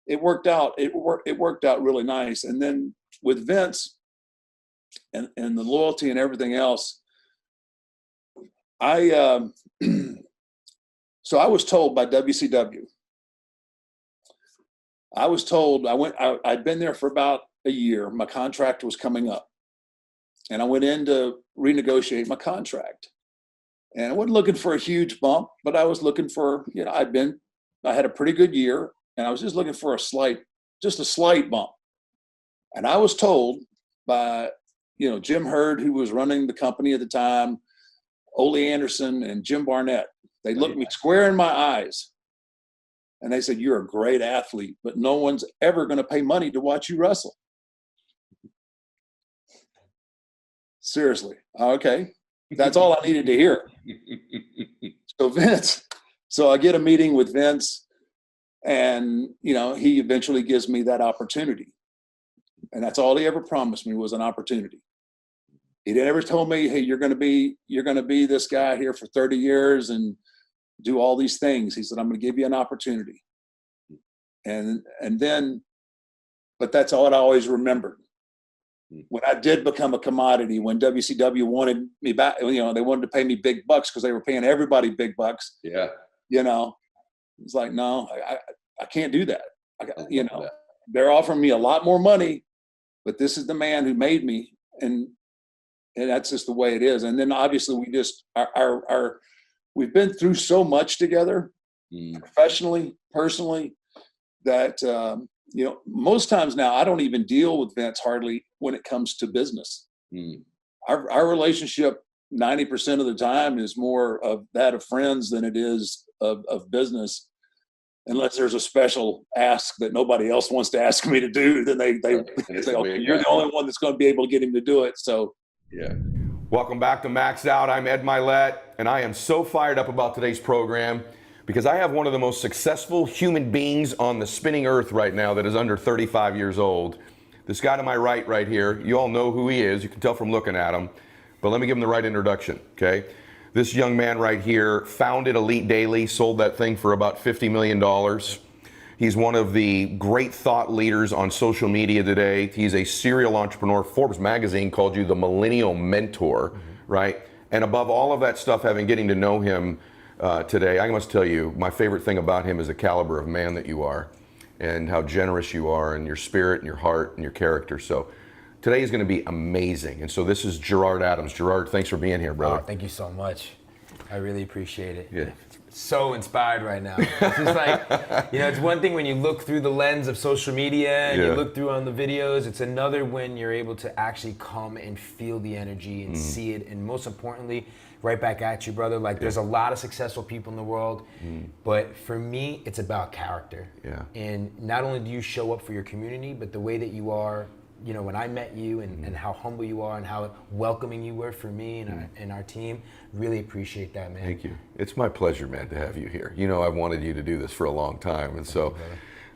it worked out. It worked out really nice. And then with Vince and the loyalty and everything else, so I was told by WCW. I was told I'd been there for about a year. My contract was coming up, and I went in to renegotiate my contract. And I wasn't looking for a huge bump, but I was looking for, I had a pretty good year, and I was just looking for a slight bump. And I was told by, Jim Hurd, who was running the company at the time, Ole Anderson and Jim Barnett, they looked me square in my eyes and they said, you're a great athlete, but no one's ever going to pay money to watch you wrestle. Seriously. Okay. That's all I needed to hear. So I get a meeting with Vince, and, he eventually gives me that opportunity. And that's all he ever promised me, was an opportunity. He never told me, hey, you're going to be this guy here for 30 years and do all these things. He said, I'm going to give you an opportunity. And then, but that's all I always remembered. When I did become a commodity, when WCW wanted me back, they wanted to pay me big bucks because they were paying everybody big bucks. Yeah. It's like, no, I can't do that. They're offering me a lot more money, but this is the man who made me. And that's just the way it is. And then obviously we just we've been through so much together, professionally, personally, that most times now I don't even deal with Vince hardly when it comes to business. Our relationship 90% of the time is more of that of friends than it is of business. Unless there's a special ask that nobody else wants to ask me to do, then they say, okay, you're the only one that's going to be able to get him to do it. So. Yeah. Welcome back to Max Out. I'm Ed Mylett, and I am so fired up about today's program because I have one of the most successful human beings on the spinning earth right now that is under 35 years old. This guy to my right here, you all know who he is. You can tell from looking at him, but let me give him the right introduction, okay? This young man right here founded Elite Daily, sold that thing for about $50 million. He's one of the great thought leaders on social media today. He's a serial entrepreneur. Forbes magazine called you the millennial mentor, right? And above all of that stuff, getting to know him today, I must tell you, my favorite thing about him is the caliber of man that you are and how generous you are and your spirit and your heart and your character. So today is going to be amazing. And so this is Gerard Adams. Gerard, thanks for being here, brother. Oh, thank you so much. I really appreciate it. Yeah. So inspired right now. It's just like, it's one thing when you look through the lens of social media and you look through on the videos. It's another when you're able to actually come and feel the energy and see it. And most importantly, right back at you, brother. Like there's a lot of successful people in the world, but for me, it's about character. Yeah. And not only do you show up for your community, but the way that you are, when I met you and how humble you are and how welcoming you were for me and our team, really appreciate that, man. Thank you. It's my pleasure, man, to have you here. I've wanted you to do this for a long time, and so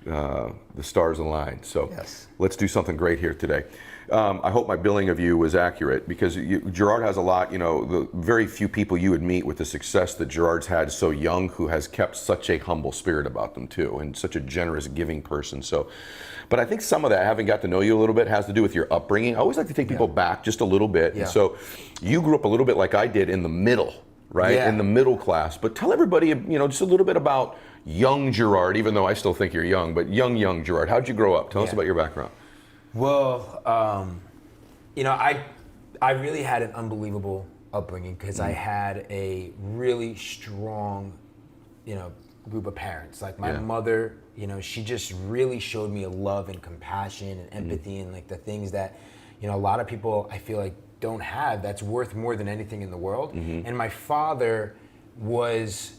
the stars align. So let's do something great here today. I hope my billing of you was accurate because Gerard has a lot, the very few people you would meet with the success that Gerard's had so young who has kept such a humble spirit about them too and such a generous, giving person. So, but I think some of that, having got to know you a little bit, has to do with your upbringing. I always like to take people back just a little bit. And so you grew up a little bit like I did in the middle, right? Yeah. In the middle class. But tell everybody, just a little bit about young Gerard, even though I still think you're young, but young Gerard. How'd you grow up? Tell us about your background. Well, I really had an unbelievable upbringing because I had a really strong, group of parents. Like my mother, she just really showed me a love and compassion and empathy and like the things that, a lot of people I feel like don't have that's worth more than anything in the world. Mm-hmm. And my father was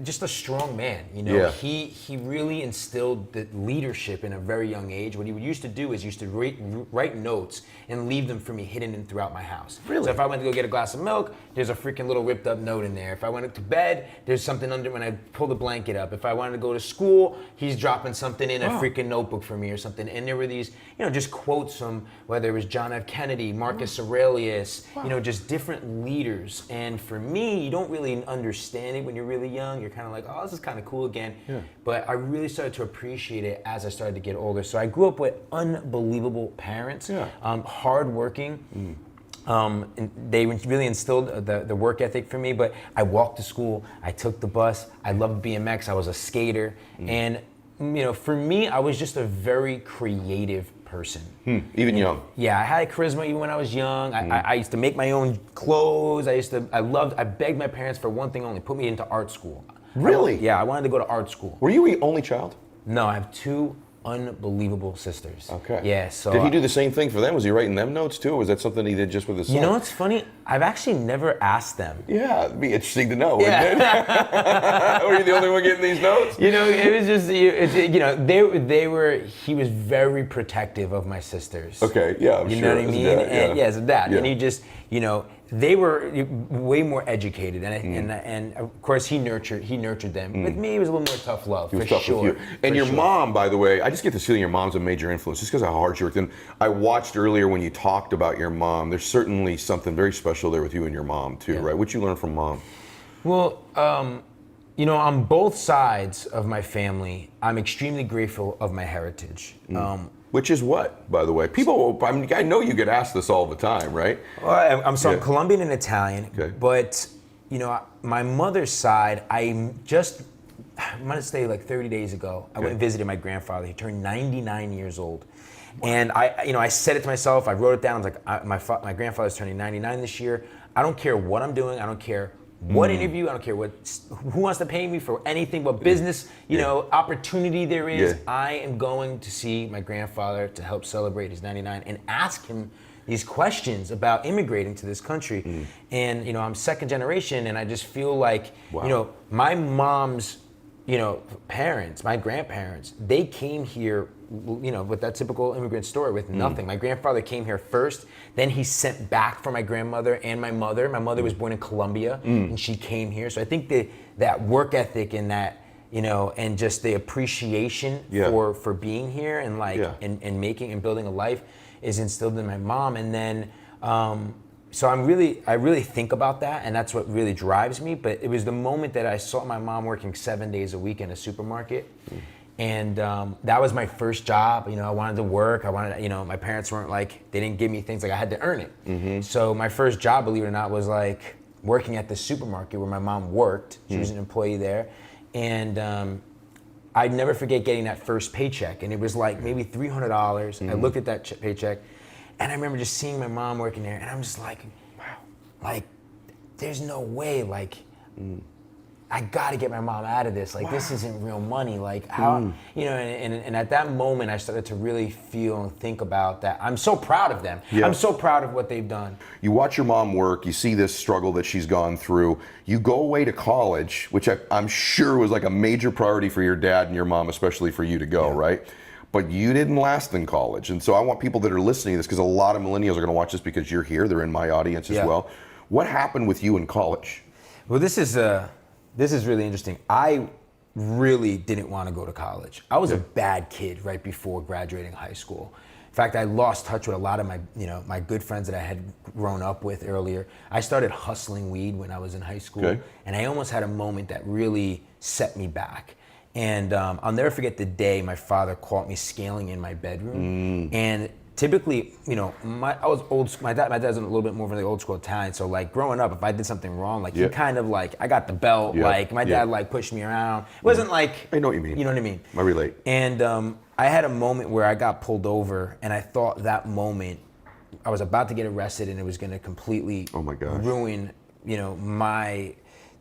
just a strong man, you know. Yeah. He really instilled the leadership in a very young age. What he used to do is he used to write notes and leave them for me hidden in throughout my house. Really? So if I went to go get a glass of milk, there's a freaking little ripped up note in there. If I went to bed, there's something under when I pull the blanket up. If I wanted to go to school, he's dropping something in a freaking notebook for me or something. And there were these, you know, just quotes from whether it was John F. Kennedy, Marcus Aurelius, you know, just different leaders. And for me, you don't really understand it when you're really young. You're kind of like, oh, this is kind of cool again. Yeah. But I really started to appreciate it as I started to get older. So I grew up with unbelievable parents, hardworking. And they really instilled the work ethic for me. But I walked to school. I took the bus. I loved BMX. I was a skater. And you know, for me, I was just a very creative person. Even young. Yeah, I had charisma even when I was young. I used to make my own clothes. I begged my parents for one thing only, put me into art school. Really? I wanted to go to art school. Were you the only child? No, I have two unbelievable sisters. Okay. Yeah, so. Did he do the same thing for them? Was he writing them notes too, or was that something he did just with his son? You know what's funny? I've actually never asked them. Yeah, it'd be interesting to know, wouldn't it? Were you the only one getting these notes? You know, it was just, you know, he was very protective of my sisters. Okay, yeah, I'm you sure. know what I mean? And, as a dad. And he just, you know, they were way more educated, and of course he nurtured them. With me, it was a little more tough love, He was for tough sure. with you. And your mom, by the way, I just get this feeling your mom's a major influence, just because of how hard she worked. And I watched earlier when you talked about your mom. There's certainly something very special there with you and your mom too, right? What you learn from mom? Well, you know, on both sides of my family, I'm extremely grateful of my heritage. Which is what, by the way? People, I know you get asked this all the time, right? Well, I'm Colombian and Italian, but you know, my mother's side, I'm gonna say like 30 days ago, I went and visited my grandfather. He turned 99 years old. And I said it to myself, I wrote it down, I was like, my grandfather's turning 99 this year. I don't care what I'm doing, I don't care what interview, I don't care who wants to pay me for anything, what business, you know, opportunity there is. I am going to see my grandfather to help celebrate his 99 and ask him these questions about immigrating to this country. And, you know, I'm second generation, and I just feel like, you know, my mom's, you know, parents, my grandparents, they came here, you know, with that typical immigrant story with nothing. My grandfather came here first, then he sent back for my grandmother and my mother. My mother was born in Colombia, and she came here. So I think that work ethic and that, you know, and just the appreciation for being here and like, and making and building a life is instilled in my mom. And then, so I really think about that, and that's what really drives me. But it was the moment that I saw my mom working 7 days a week in a supermarket. And that was my first job. You know, I wanted to work. You know, my parents weren't like, they didn't give me things, like I had to earn it. So my first job, believe it or not, was like working at the supermarket where my mom worked. She was an employee there. And I'd never forget getting that first paycheck. And it was like maybe $300. I looked at that paycheck, and I remember just seeing my mom working there, and I'm just like, wow, like, there's no way, like, I gotta get my mom out of this. Like, this isn't real money. Like, how, you know, and at that moment, I started to really feel and think about that. I'm so proud of them. I'm so proud of what they've done. You watch your mom work, you see this struggle that she's gone through. You go away to college, which I'm sure was like a major priority for your dad and your mom, especially for you to go, right? But you didn't last in college. And so I want people that are listening to this, because a lot of millennials are gonna watch this because you're here, they're in my audience as well. What happened with you in college? Well, this is really interesting. I really didn't want to go to college. I was a bad kid right before graduating high school. In fact, I lost touch with a lot of my good friends that I had grown up with earlier. I started hustling weed when I was in high school, and I almost had a moment that really set me back. And I'll never forget the day my father caught me scaling in my bedroom. And typically, you know, I was old school. My dad's a little bit more of the old school Italian. So like growing up, if I did something wrong, like he kind of like, I got the belt. Like my dad like pushed me around. It wasn't like, I know what you mean. You know what I mean? I relate. And I had a moment where I got pulled over, and I thought that moment I was about to get arrested, and it was going to completely ruin, you know,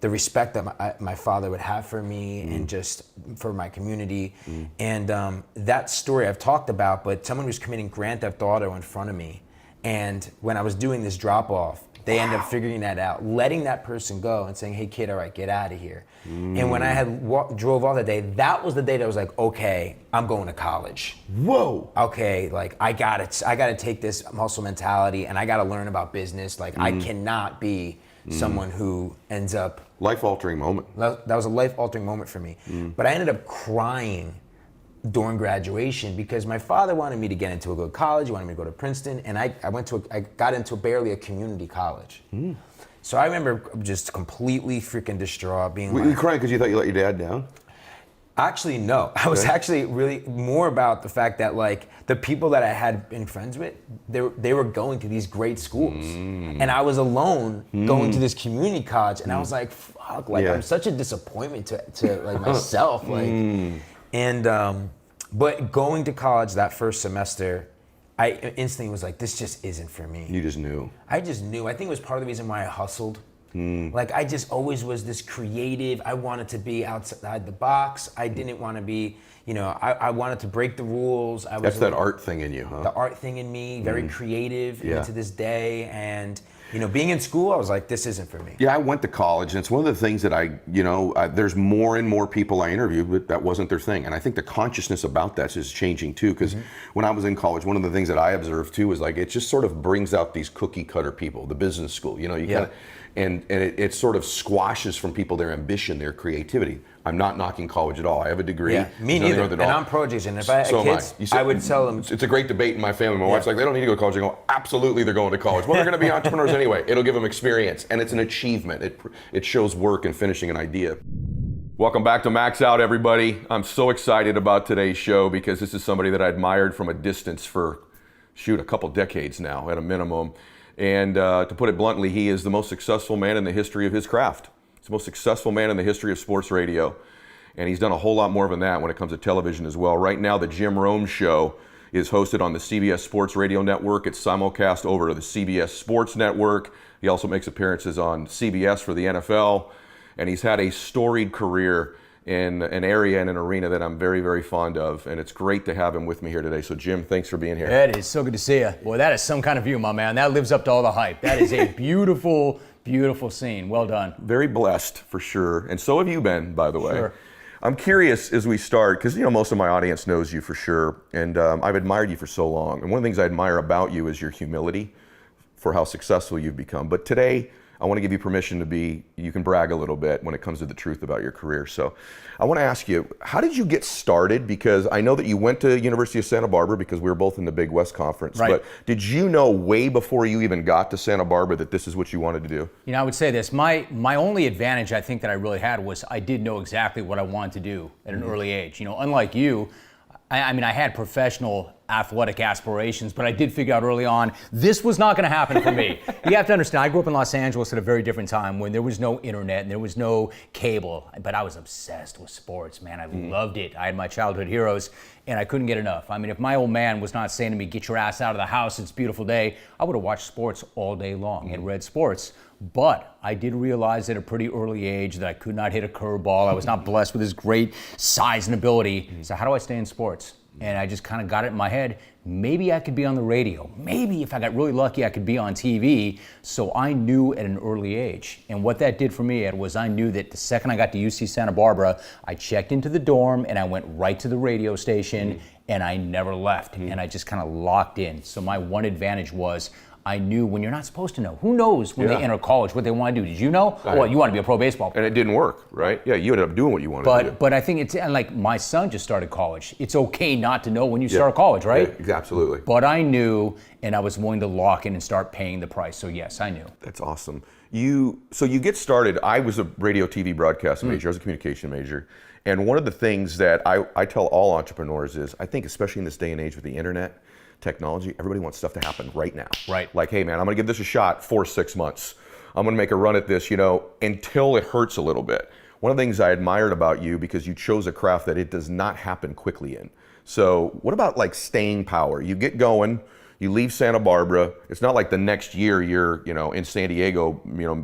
the respect that my father would have for me and just for my community. And that story I've talked about, but someone was committing grand theft auto in front of me, And when I was doing this drop off, they ended up figuring that out, letting that person go and saying, hey kid, all right, get out of here. And when I had drove off that day, that was the day that I was like, okay, I'm going to college. Whoa. Okay, like I gotta take this muscle mentality and I gotta learn about business. Like I cannot be someone who ends up. Life-altering moment. That was a life-altering moment for me. But I ended up crying during graduation because my father wanted me to get into a good college, he wanted me to go to Princeton, and I got into barely a community college. So I remember just completely freaking distraught, being Were you crying because you thought you let your dad down? Actually, no. I was actually really more about the fact that like the people that I had been friends with, they were going to these great schools. And I was alone going to this community college, and I was like, fuck, like I'm such a disappointment to like myself. Like and but going to college that first semester, I instantly was like, this just isn't for me. You just knew. I just knew. I think it was part of the reason why I hustled. Like I just always was this creative. I wanted to be outside the box. I didn't want to be, you know, I wanted to break the rules. That's that art thing in you, huh? The art thing in me, very creative, and to this day. And you know, being in school, I was like, this isn't for me. Yeah, I went to college, and it's one of the things that there's more and more people I interviewed, but that wasn't their thing. And I think the consciousness about that is changing too, because when I was in college, one of the things that I observed too was like, it just sort of brings out these cookie cutter people, the business school, you know, you kind of, and it sort of squashes from people their ambition, their creativity. I'm not knocking college at all. I have a degree. Yeah, me neither. And I'm pro-J's, and if I had kids, I would tell them. It's a great debate in my family. My wife's like, they don't need to go to college. I go, absolutely, they're going to college. Well, they're going to be entrepreneurs anyway. It'll give them experience, and it's an achievement. It shows work in finishing an idea. Welcome back to Max Out, everybody. I'm so excited about today's show because this is somebody that I admired from a distance for, a couple decades now at a minimum. And to put it bluntly, he is the most successful man in the history of his craft. He's the most successful man in the history of sports radio. And he's done a whole lot more than that when it comes to television as well. Right now, the Jim Rome Show is hosted on the CBS Sports Radio Network. It's simulcast over to the CBS Sports Network. He also makes appearances on CBS for the NFL. And he's had a storied career in an area and an arena that I'm very, very fond of. And it's great to have him with me here today. So Jim, thanks for being here. It is so good to see you. Boy, that is some kind of view, my man. That lives up to all the hype. That is a beautiful, beautiful scene. Well done. Very blessed, for sure. And so have you been, by the way. Sure. I'm curious as we start, because most of my audience knows you for sure. And I've admired you for so long. And one of the things I admire about you is your humility for how successful you've become. But today, I want to give you permission you can brag a little bit when it comes to the truth about your career. So I want to ask you, how did you get started? Because I know that you went to University of Santa Barbara because we were both in the Big West Conference. Right. But did you know way before you even got to Santa Barbara that this is what you wanted to do? You know, I would say this. My only advantage I think that I really had was I did know exactly what I wanted to do at an early age. You know, unlike you, I mean, I had professional athletic aspirations, but I did figure out early on, this was not going to happen for me. You have to understand, I grew up in Los Angeles at a very different time when there was no internet and there was no cable, but I was obsessed with sports, man. I loved it. I had my childhood heroes, and I couldn't get enough. I mean, if my old man was not saying to me, get your ass out of the house, it's a beautiful day, I would have watched sports all day long and read sports. But I did realize at a pretty early age that I could not hit a curveball. I was not blessed with this great size and ability. So how do I stay in sports? And I just kind of got it in my head, maybe I could be on the radio. Maybe if I got really lucky, I could be on TV. So I knew at an early age. And what that did for me, Ed, was I knew that the second I got to UC Santa Barbara, I checked into the dorm and I went right to the radio station and I never left. And I just kind of locked in. So my one advantage was I knew when you're not supposed to know. Who knows when they enter college what they want to do? Did you know? Well, you want to be a pro baseball player. And it didn't work, right? Yeah, you ended up doing what you wanted to do. But I think it's like my son just started college. It's okay not to know when you start college, right? Yeah, absolutely. But I knew, and I was willing to lock in and start paying the price. So yes, I knew. That's awesome. So you get started. I was a radio TV broadcast major. I was a communication major. And one of the things that I tell all entrepreneurs is, I think especially in this day and age with the internet, technology, everybody wants stuff to happen right now. Right. Like, hey man, I'm gonna give this a shot for 6 months. I'm gonna make a run at this, until it hurts a little bit. One of the things I admired about you, because you chose a craft that it does not happen quickly in. So what about like staying power? You get going, You leave Santa Barbara. It's not like the next year you're, in San Diego,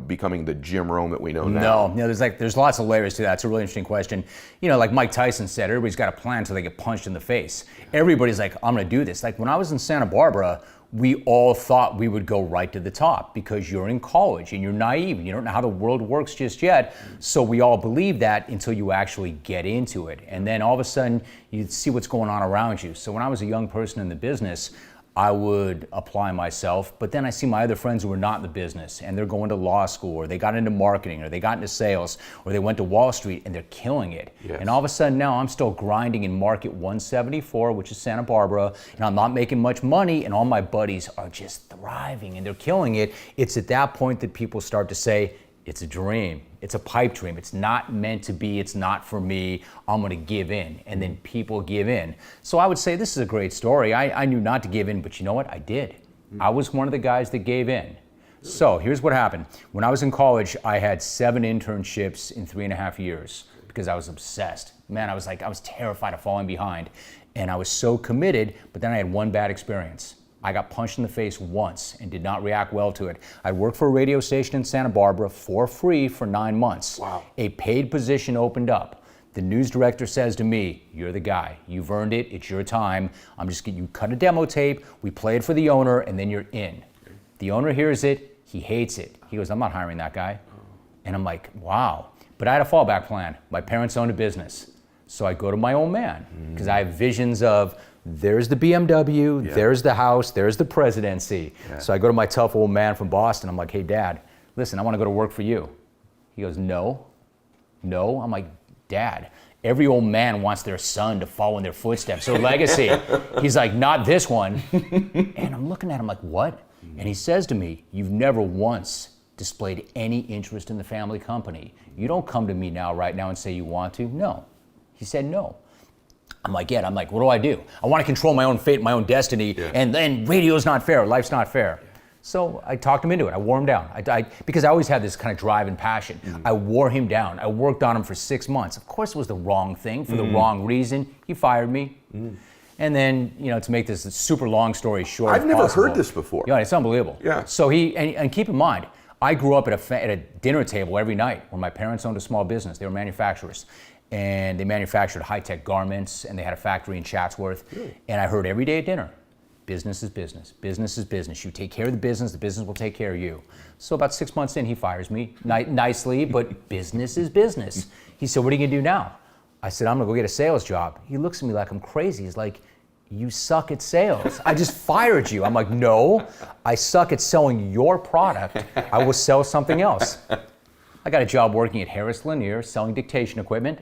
becoming the Jim Rome that we know now. No, there's lots of layers to that. It's a really interesting question. Like Mike Tyson said, everybody's got a plan until they get punched in the face. Everybody's like, I'm going to do this. Like when I was in Santa Barbara, we all thought we would go right to the top because you're in college and you're naive and you don't know how the world works just yet. So we all believe that until you actually get into it. And then all of a sudden you see what's going on around you. So when I was a young person in the business, I would apply myself, but then I see my other friends who are not in the business and they're going to law school or they got into marketing or they got into sales or they went to Wall Street and they're killing it. Yes. And all of a sudden now I'm still grinding in market 174, which is Santa Barbara, and I'm not making much money and all my buddies are just thriving and they're killing it. It's at that point that people start to say, it's a dream. It's a pipe dream. It's not meant to be. It's not for me. I'm going to give in. And then people give in. So I would say this is a great story. I knew not to give in, but you know what? I did. I was one of the guys that gave in. So here's what happened. When I was in college, I had 7 internships in 3.5 years because I was obsessed. Man, I was terrified of falling behind. And I was so committed, but then I had one bad experience. I got punched in the face once and did not react well to it. I worked for a radio station in Santa Barbara for free for 9 months. Wow. A paid position opened up. The news director says to me, you're the guy. You've earned it. It's your time. You cut a demo tape. We play it for the owner and then you're in. The owner hears it. He hates it. He goes, I'm not hiring that guy. And I'm like, wow. But I had a fallback plan. My parents owned a business. So I go to my old man because I have visions of there's the BMW, there's the house, there's the presidency. So I go to my tough old man from Boston. I'm like, hey, Dad, listen, I want to go to work for you. He goes, no. I'm like, Dad, every old man wants their son to follow in their footsteps, their legacy. He's like, not this one. And I'm looking at him like, what? And he says to me, you've never once displayed any interest in the family company. You don't come to me right now and say you want to. No. He said no. I'm like, yeah. I'm like, what do? I want to control my own fate, my own destiny, and then radio's not fair, life's not fair. So I talked him into it. I wore him down. Because I always had this kind of drive and passion. I wore him down. I worked on him for 6 months. Of course it was the wrong thing for the wrong reason. He fired me. And then, to make this a super long story short, I've never heard this before. Yeah, it's unbelievable. Yeah. So and keep in mind, I grew up at a dinner table every night when my parents owned a small business. They were manufacturers. And they manufactured high-tech garments, and they had a factory in Chatsworth. And I heard every day at dinner, business is business, business is business. You take care of the business will take care of you. So about 6 months in, he fires me nicely, but business is business. He said, what are you gonna do now? I said, I'm gonna go get a sales job. He looks at me like I'm crazy. He's like, you suck at sales. I just fired you. I'm like, no, I suck at selling your product. I will sell something else. I got a job working at Harris Lanier, selling dictation equipment.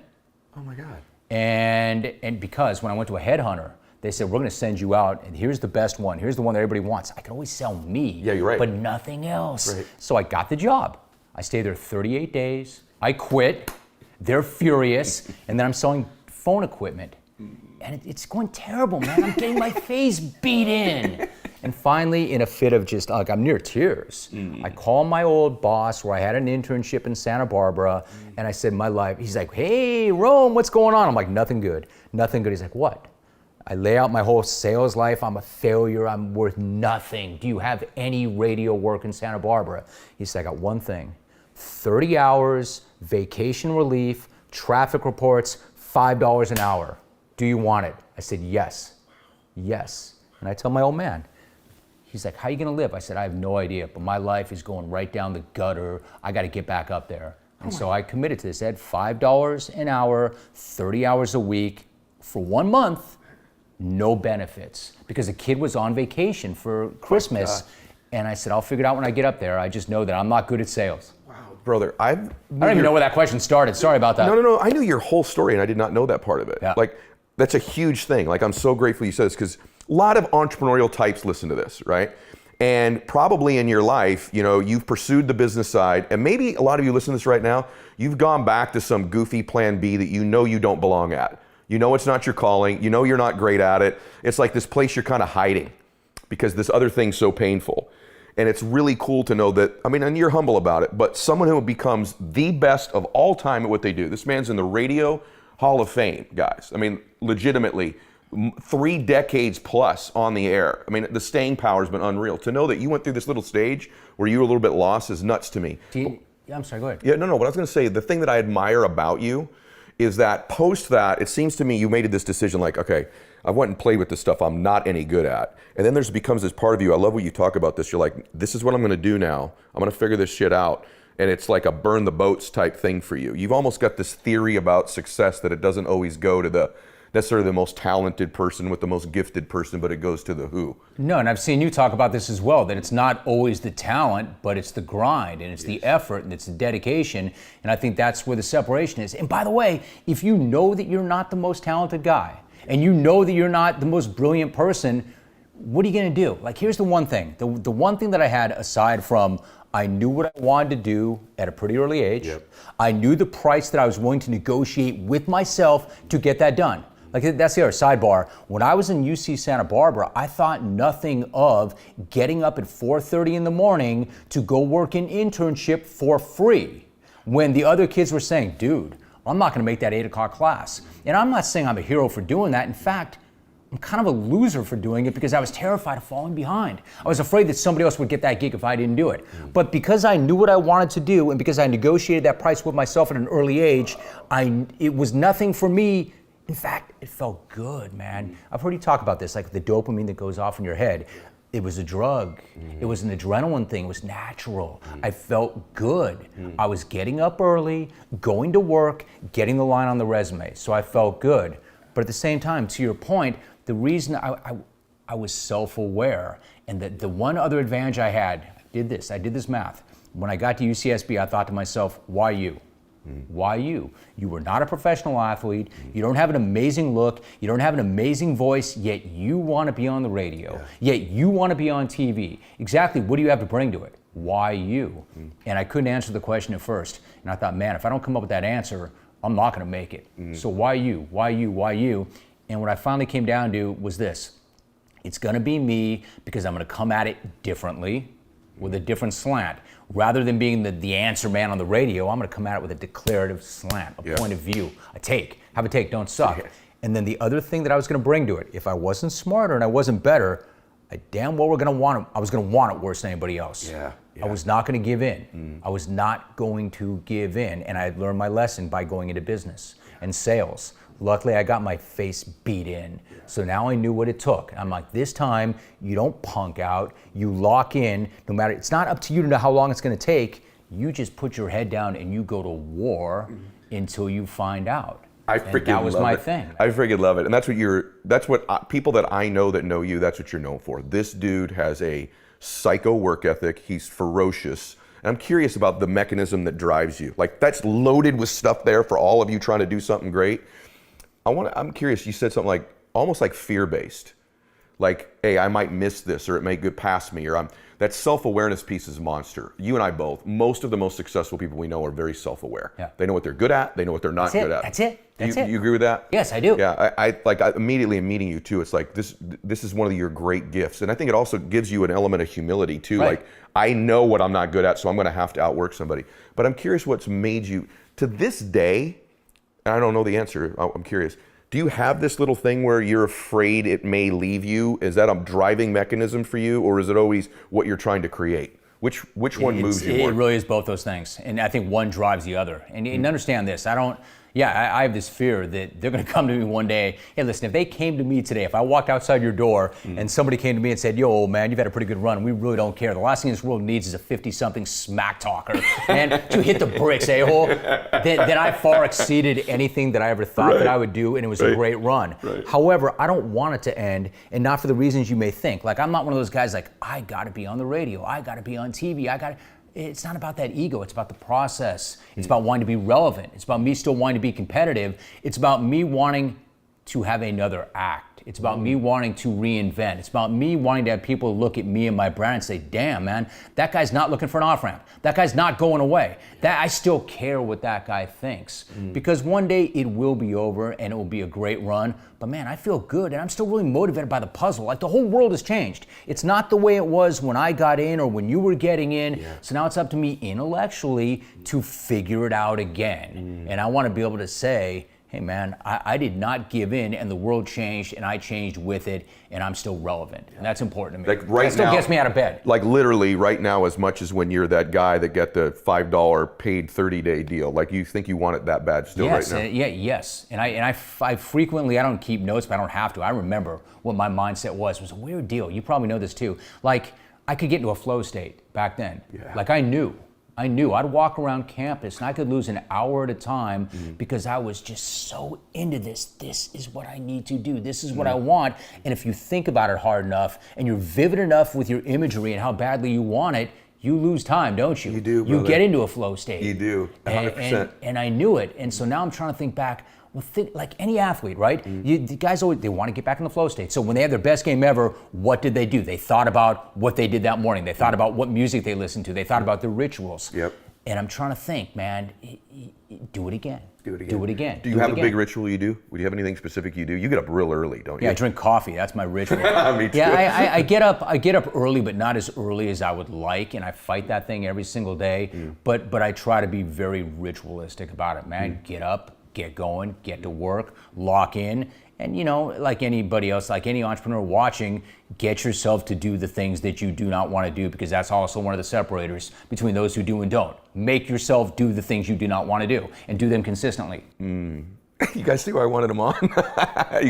Oh my God. And because when I went to a headhunter, they said, we're going to send you out, and here's the best one. Here's the one that everybody wants. I could always sell me, yeah, you're right, but nothing else. Right. So I got the job. I stayed there 38 days. I quit. They're furious. And then I'm selling phone equipment. And it's going terrible, man. I'm getting my face beat in. And finally, in a fit of just, I'm near tears, I call my old boss where I had an internship in Santa Barbara, and I said, my life, he's like, hey, Rome, what's going on? I'm like, nothing good, nothing good. He's like, what? I lay out my whole sales life. I'm a failure. I'm worth nothing. Do you have any radio work in Santa Barbara? He said, I got one thing, 30 hours, vacation relief, traffic reports, $5 an hour. Do you want it? I said, yes. And I tell my old man, he's like, how are you gonna live? I said, I have no idea, but my life is going right down the gutter. I gotta get back up there. And so I committed to this. I had $5 an hour, 30 hours a week for 1 month, no benefits, because the kid was on vacation for Christmas. And I said, I'll figure it out when I get up there. I just know that I'm not good at sales. Wow, brother, I don't even know where that question started. Sorry about that. No. I knew your whole story, and I did not know that part of it. Yeah. Like, that's a huge thing. Like, I'm so grateful you said this, because a lot of entrepreneurial types listen to this, right? And probably in your life, you've pursued the business side, and maybe a lot of you listen to this right now, you've gone back to some goofy plan B that you don't belong at. It's not your calling. You're not great at it. It's like this place you're kind of hiding because this other thing's so painful. And it's really cool to know that, and you're humble about it, but someone who becomes the best of all time at what they do. This man's in the Radio Hall of Fame, guys. Legitimately, 3 decades plus on the air. I mean, the staying power has been unreal. To know that you went through this little stage where you were a little bit lost is nuts to me. Yeah, I'm sorry, go ahead. Yeah, no, but I was going to say, the thing that I admire about you is that post that, it seems to me you made this decision like, okay, I went and played with this stuff I'm not any good at. And then there's becomes this part of you, I love what you talk about this, you're like, this is what I'm going to do now. I'm going to figure this shit out. And it's like a burn the boats type thing for you. You've almost got this theory about success that it doesn't always go to the necessarily the most talented person with the most gifted person, but it goes to the who. No, and I've seen you talk about this as well, that it's not always the talent, but it's the grind, and it's the effort, and it's the dedication, and I think that's where the separation is. And by the way, if you know that you're not the most talented guy, and you know that you're not the most brilliant person, what are you gonna do? Like, here's the one thing. The one thing that I had, aside from I knew what I wanted to do at a pretty early age. Yep. I knew the price that I was willing to negotiate with myself to get that done. Like, that's the other sidebar. When I was in UC Santa Barbara, I thought nothing of getting up at 4:30 in the morning to go work an internship for free, when the other kids were saying, dude, I'm not gonna make that 8 o'clock class. And I'm not saying I'm a hero for doing that. In fact, I'm kind of a loser for doing it because I was terrified of falling behind. I was afraid that somebody else would get that gig if I didn't do it. But because I knew what I wanted to do, and because I negotiated that price with myself at an early age, it was nothing for me. In fact, it felt good, man. I've heard you talk about this, like the dopamine that goes off in your head. It was a drug. It was an adrenaline thing. It was natural. I felt good. I was getting up early, going to work, getting the line on the resume. So I felt good. But at the same time, to your point, the reason I was self-aware, and that the one other advantage I had, I did this math. When I got to UCSB, I thought to myself, why you? Why you? You were not a professional athlete. You don't have an amazing look. You don't have an amazing voice, yet you want to be on the radio. Yet you want to be on TV. Exactly, what do you have to bring to it? Why you? And I couldn't answer the question at first. And I thought, man, if I don't come up with that answer, I'm not going to make it. So why you? Why you? Why you? And what I finally came down to was this. It's going to be me because I'm going to come at it differently, with a different slant. Rather than being the answer man on the radio, I'm going to come at it with a declarative slant, a point of view, a take. Have a take, don't suck. And then the other thing that I was going to bring to it, if I wasn't smarter and I wasn't better, I damn well was going to want it worse than anybody else. I was not going to give in. I was not going to give in. And I learned my lesson by going into business and sales. Luckily, I got my face beat in. So now I knew what it took. I'm like, this time, you don't punk out. You lock in, no matter, it's not up to you to know how long it's going to take. You just put your head down and you go to war until you find out. That was my thing. I freaking love it. And that's what people that I know that know you, that's what you're known for. This dude has a psycho work ethic. He's ferocious. And I'm curious about the mechanism that drives you. Like, that's loaded with stuff there for all of you trying to do something great. I'm curious, you said something like, almost like fear-based. Like, hey, I might miss this, or it may go past me, or that self-awareness piece is a monster. You and I both, most of the most successful people we know are very self-aware. They know what they're good at, they know what they're not good at. That's it. You agree with that? Yes, I do. Yeah, I immediately am meeting you too. It's like, this is one of your great gifts. And I think it also gives you an element of humility too. Like, I know what I'm not good at, so I'm gonna have to outwork somebody. But I'm curious what's made you, to this day, and I don't know the answer, I'm curious, do you have this little thing where you're afraid it may leave you? Is that a driving mechanism for you, or is it always what you're trying to create? Which one moves you more? It really is both those things. And I think one drives the other. And understand this, I have this fear that they're going to come to me one day. Hey, listen, if they came to me today, if I walked outside your door and somebody came to me and said, yo, old man, you've had a pretty good run. We really don't care. The last thing this world needs is a 50-something smack talker. And to hit the bricks, a-hole, then I far exceeded anything that I ever thought that I would do, and it was a great run. However, I don't want it to end, and not for the reasons you may think. Like, I'm not one of those guys like, I got to be on the radio. I got to be on TV. It's not about that ego. It's about the process. It's about wanting to be relevant. It's about me still wanting to be competitive. It's about me wanting to have another act. It's about me wanting to reinvent. It's about me wanting to have people look at me and my brand and say, damn, man, that guy's not looking for an off-ramp. That guy's not going away. That I still care what that guy thinks. Because one day it will be over and it will be a great run. But man, I feel good and I'm still really motivated by the puzzle. Like, the whole world has changed. It's not the way it was when I got in or when you were getting in. So now it's up to me intellectually to figure it out again. And I want to be able to say, hey man, I did not give in, and the world changed, and I changed with it, and I'm still relevant. And that's important to me. Like right that still now, gets me out of bed. Like literally right now, as much as when you're that guy that got the $5 paid 30-day deal, like you think you want it that bad still yes, right now. Yes. And I frequently, I don't keep notes, but I don't have to. I remember what my mindset was. It was a weird deal. You probably know this too. Like, I could get into a flow state back then. Yeah. Like I knew. I'd walk around campus and I could lose an hour at a time because I was just so into this. This is what I need to do. This is what I want. And if you think about it hard enough and you're vivid enough with your imagery and how badly you want it, you lose time, don't you? You do, You brother. get into a flow state. You do, 100%. And I knew it. And so now I'm trying to think back. Well, think like any athlete, right? The guys always, they want to get back in the flow state. So when they had their best game ever, what did they do? They thought about what they did that morning. They thought about what music they listened to. They thought about their rituals. Yep. And I'm trying to think, man, do it again. Do it again. Do it again. Do you have a big ritual you do? Do you have anything specific you do? You get up real early, don't you? Yeah, I drink coffee. That's my ritual. Me too. Yeah, I get up early, but not as early as I would like, and I fight that thing every single day. But I try to be very ritualistic about it, man. Get up, get going, get to work, lock in. And you know, like anybody else, like any entrepreneur watching, get yourself to do the things that you do not want to do, because that's also one of the separators between those who do and don't. Make yourself do the things you do not want to do, and do them consistently. You guys see why I wanted him on? You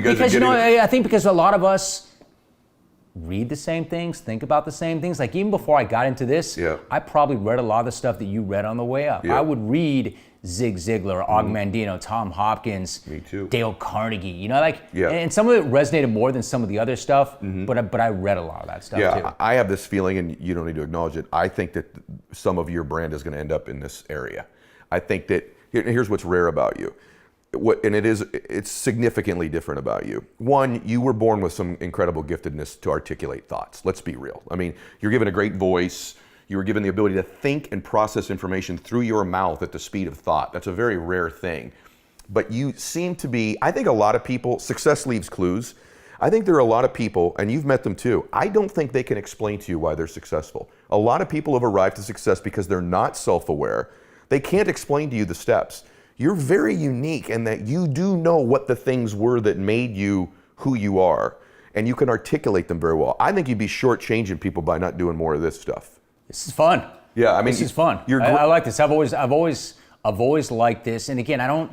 guys Because are you know, getting I think because a lot of us read the same things, think about the same things. Like even before I got into this, Yeah. I probably read a lot of the stuff that you read on the way up. Yeah. I would read Zig Ziglar, Og Mandino, Tom Hopkins, Me too. Dale Carnegie. You know, like, Yeah. and some of it resonated more than some of the other stuff. But I read a lot of that stuff Yeah, too. I have this feeling, and you don't need to acknowledge it. I think that some of your brand is going to end up in this area. I think that here's what's rare about you. It's significantly different about you. One, you were born with some incredible giftedness to articulate thoughts. Let's be real. I mean, you're given a great voice. You were given the ability to think and process information through your mouth at the speed of thought. That's a very rare thing. But you seem to be, I think a lot of people, success leaves clues. I think there are a lot of people, and you've met them too, I don't think they can explain to you why they're successful. A lot of people have arrived to success because they're not self-aware. They can't explain to you the steps. You're very unique in that you do know what the things were that made you who you are, and you can articulate them very well. I think you'd be shortchanging people by not doing more of this stuff. This is fun. Yeah, I mean, this is fun. I like this. I've always liked this. And again,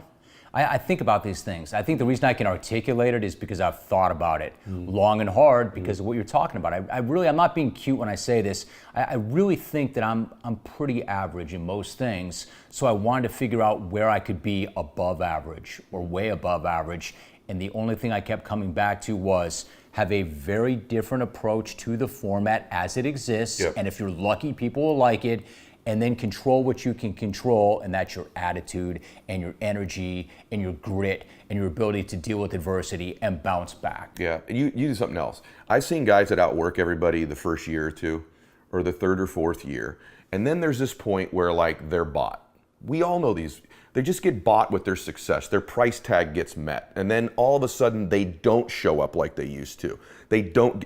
I think about these things. I think the reason I can articulate it is because I've thought about it long and hard because of what you're talking about. I'm not being cute when I say this. I really think that I'm pretty average in most things. So I wanted to figure out where I could be above average or way above average. And the only thing I kept coming back to was have a very different approach to the format as it exists. Yep. And if you're lucky, people will like it. And then control what you can control, and that's your attitude and your energy and your grit and your ability to deal with adversity and bounce back. Yeah, and you do something else. I've seen guys that outwork everybody the first year or two, or the third or fourth year, and then there's this point where like they're bought. We all know these. They just get bought with their success. Their price tag gets met, and then all of a sudden they don't show up like they used to. They don't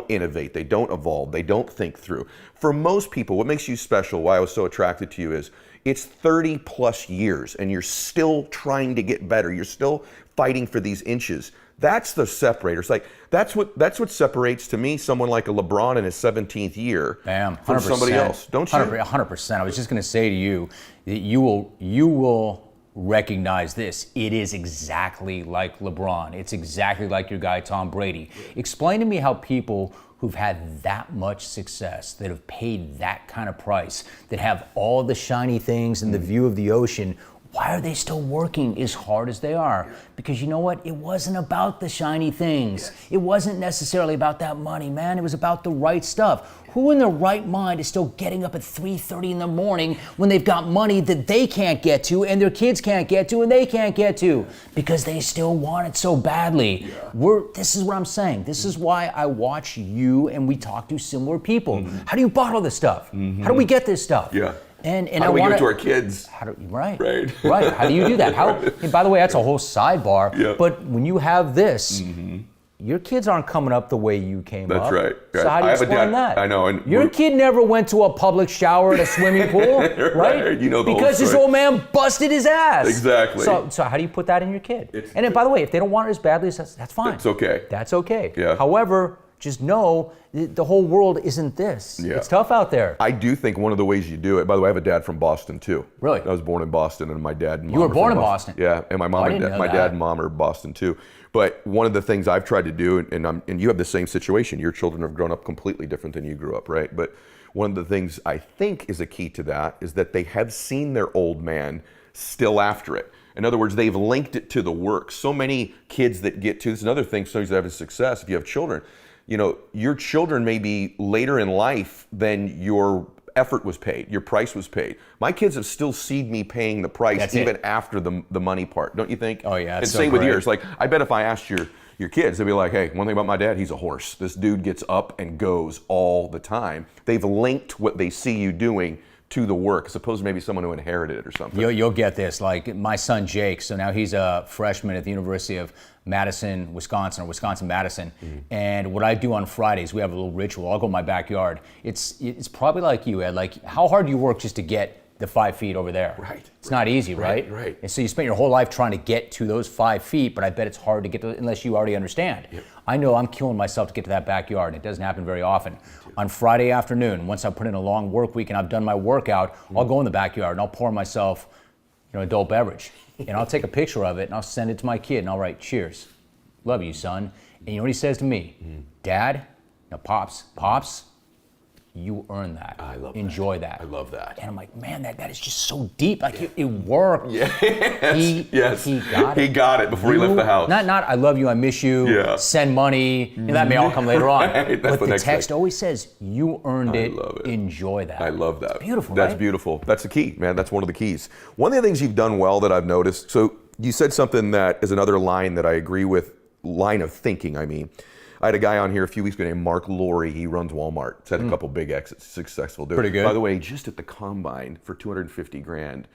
innovate. They don't evolve. They don't think through. For most people, what makes you special, why I was so attracted to you, is it's 30 plus years and you're still trying to get better. You're still fighting for these inches. That's the separator. It's like that's what separates to me someone like a LeBron in his 17th year from somebody else. Don't you? 100%. I was just going to say to you that you will recognize this. It is exactly like LeBron. It's exactly like your guy Tom Brady. Explain to me how people who've had that much success, that have paid that kind of price, that have all the shiny things and the view of the ocean, why are they still working as hard as they are? Because you know what? It wasn't about the shiny things. It wasn't necessarily about that money, man. It was about the right stuff. Who in their right mind is still getting up at 3:30 in the morning when they've got money that they can't get to and their kids can't get to and they can't get to because they still want it so badly? This is what I'm saying. This is why I watch you and we talk to similar people. How do you bottle this stuff? How do we get this stuff? Yeah. And how do we give it to our kids? Right. Right. How do you do that? And by the way, that's a whole sidebar. Yeah. But when you have this, your kids aren't coming up the way you came up. That's right. So how do you explain that? I know. And your kid never went to a public shower at a swimming pool, right? You know the because whole his story. old man busted his ass. Exactly. So how do you put that in your kid? And then, by the way, if they don't want it as badly as that's fine. It's okay. That's okay. Yeah. However, just know the whole world isn't this. Yeah. It's tough out there. I do think one of the ways you do it, by the way, I have a dad from Boston too. Really? I was born in Boston, and my dad and mom You were are born from in Boston? Yeah, and my mom I and didn't know my that. dad and mom are Boston too. But one of the things I've tried to do, and you have the same situation, your children have grown up completely different than you grew up, right? But one of the things I think is a key to that is that they have seen their old man still after it. In other words, they've linked it to the work. So many kids that get to, this is another thing, so that have success, if you have children, you know, your children may be later in life than your effort was paid, your price was paid. My kids have still seen me paying the price even after the money part, don't you think? Oh yeah, and so same with great. yours. Like, I bet if I asked your kids, they'd be like, hey, one thing about my dad, he's a horse. This dude gets up and goes all the time. They've linked what they see you doing to the work, as opposed to maybe someone who inherited it or something. You'll get this. Like my son Jake, so now he's a freshman at the University of Madison, Wisconsin, or Wisconsin-Madison. And what I do on Fridays, we have a little ritual. I'll go in my backyard. It's probably like you, Ed. Like, how hard do you work just to get the 5 feet over there? Right. It's not easy, right? Right. And so you spend your whole life trying to get to those 5 feet, but I bet it's hard to get to unless you already understand. Yep. I know I'm killing myself to get to that backyard, and it doesn't happen very often. On Friday afternoon, once I put in a long work week and I've done my workout, I'll go in the backyard and I'll pour myself, an adult beverage, and I'll take a picture of it and I'll send it to my kid and I'll write, cheers, love you, son. And you know what he says to me? Dad, now Pops, you earn that. I love Enjoy that. I love that. And I'm like, man, that is just so deep. Like it worked. Yes. He got it. He got it before he left the house. Not I love you, I miss you, Yeah. send money. And that may all come later on. Right, that's But the the next text thing. always says, you earned it. love it. Enjoy that. I love that. It's beautiful, That's right? beautiful. That's the key, man. That's one of the keys. One of the things you've done well that I've noticed, so you said something that is another line that I agree with, line of thinking, I mean. I had a guy on here a few weeks ago named Mark Laurie. He runs Walmart. He's had a couple big exits, successful dude. Pretty good. By the way, just at the combine for $250,000,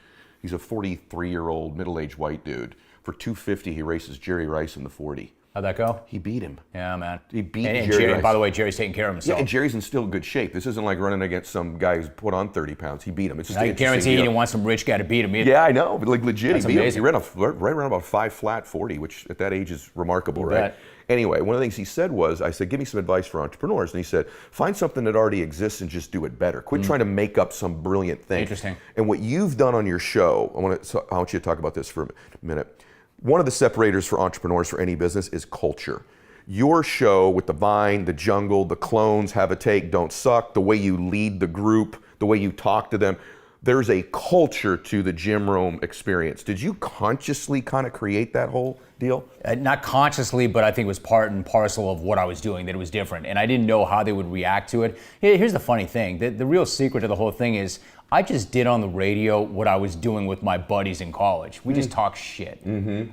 he's a 43-year-old middle-aged white dude. For $250,000, he races Jerry Rice in the 40. How'd that go? He beat him. Yeah, man. He beat and Jerry Jerry, Rice. by the way, Jerry's taking care of Yeah, himself. and Jerry's in still good shape. This isn't like running against some guy who's put on 30 pounds. He beat him. It's just I an interesting guarantee you deal. didn't want some rich guy to beat him either. Yeah, I know, but like legit, That's he beat him. amazing. He ran right around about 5 flat 40, which at that age is remarkable, You right? bet. Anyway, one of the things he said was, I said, give me some advice for entrepreneurs. And he said, find something that already exists and just do it better. Quit trying to make up some brilliant thing. Interesting. And what you've done on your show, I want you to talk about this for a minute. One of the separators for entrepreneurs for any business is culture. Your show with the Vine, the Jungle, the Clones, Have a Take, Don't Suck, the way you lead the group, the way you talk to them, there's a culture to the Jim Rome experience. Did you consciously kind of create that whole deal? Not consciously, but I think it was part and parcel of what I was doing, that it was different. And I didn't know how they would react to it. Here's the funny thing. The real secret to the whole thing is I just did on the radio what I was doing with my buddies in college. We just talk shit.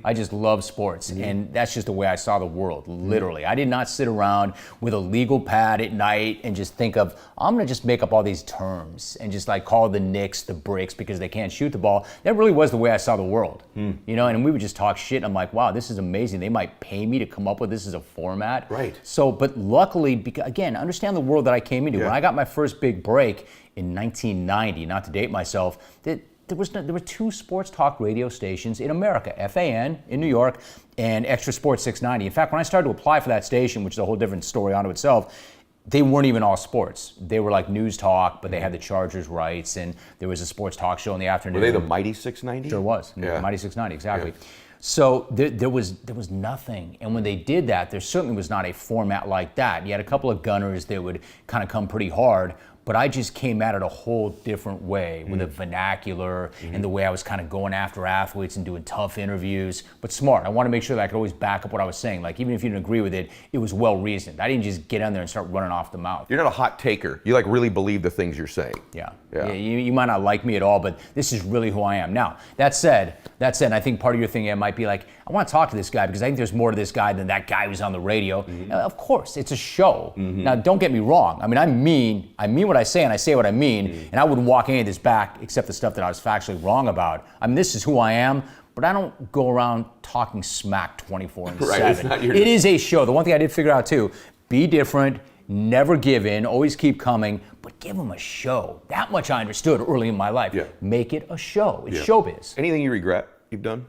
I just love sports. And that's just the way I saw the world, literally. I did not sit around with a legal pad at night and just think of, I'm going to just make up all these terms and just like call the Knicks the bricks because they can't shoot the ball. That really was the way I saw the world. You know, and we would just talk shit. And I'm like, wow, this is amazing. They might pay me to come up with this as a format. Right. So, but luckily, because, again, understand the world that I came into. Yeah. When I got my first big break in 1990, not to date myself, there were 2 sports talk radio stations in America, FAN in New York and Extra Sports 690. In fact, when I started to apply for that station, which is a whole different story unto itself, they weren't even all sports. They were like news talk, but they had the Chargers rights, and there was a sports talk show in the afternoon. Were they the Mighty 690? Sure was. Yeah. Mighty 690, exactly. Yeah. So there was nothing. And when they did that, there certainly was not a format like that. You had a couple of gunners that would kind of come pretty hard, but I just came at it a whole different way with a vernacular and the way I was kind of going after athletes and doing tough interviews, but smart. I want to make sure that I could always back up what I was saying. Like, even if you didn't agree with it, it was well reasoned. I didn't just get on there and start running off the mouth. You're not a hot taker. You like really believe the things you're saying. Yeah. Yeah. You might not like me at all, but this is really who I am. Now, that said, and I think part of your thing might be like, I want to talk to this guy because I think there's more to this guy than that guy who's on the radio. Of course, it's a show. Now, don't get me wrong. I mean what what I say and I say what I mean, and I wouldn't walk any of this back except the stuff that I was factually wrong about. I mean, this is who I am, but I don't go around talking smack 24/7. It is a show. The one thing I did figure out too, be different, never give in, always keep coming, but give them a show. That much I understood early in my life. Yeah. Make it a show. It's showbiz. Anything you regret you've done?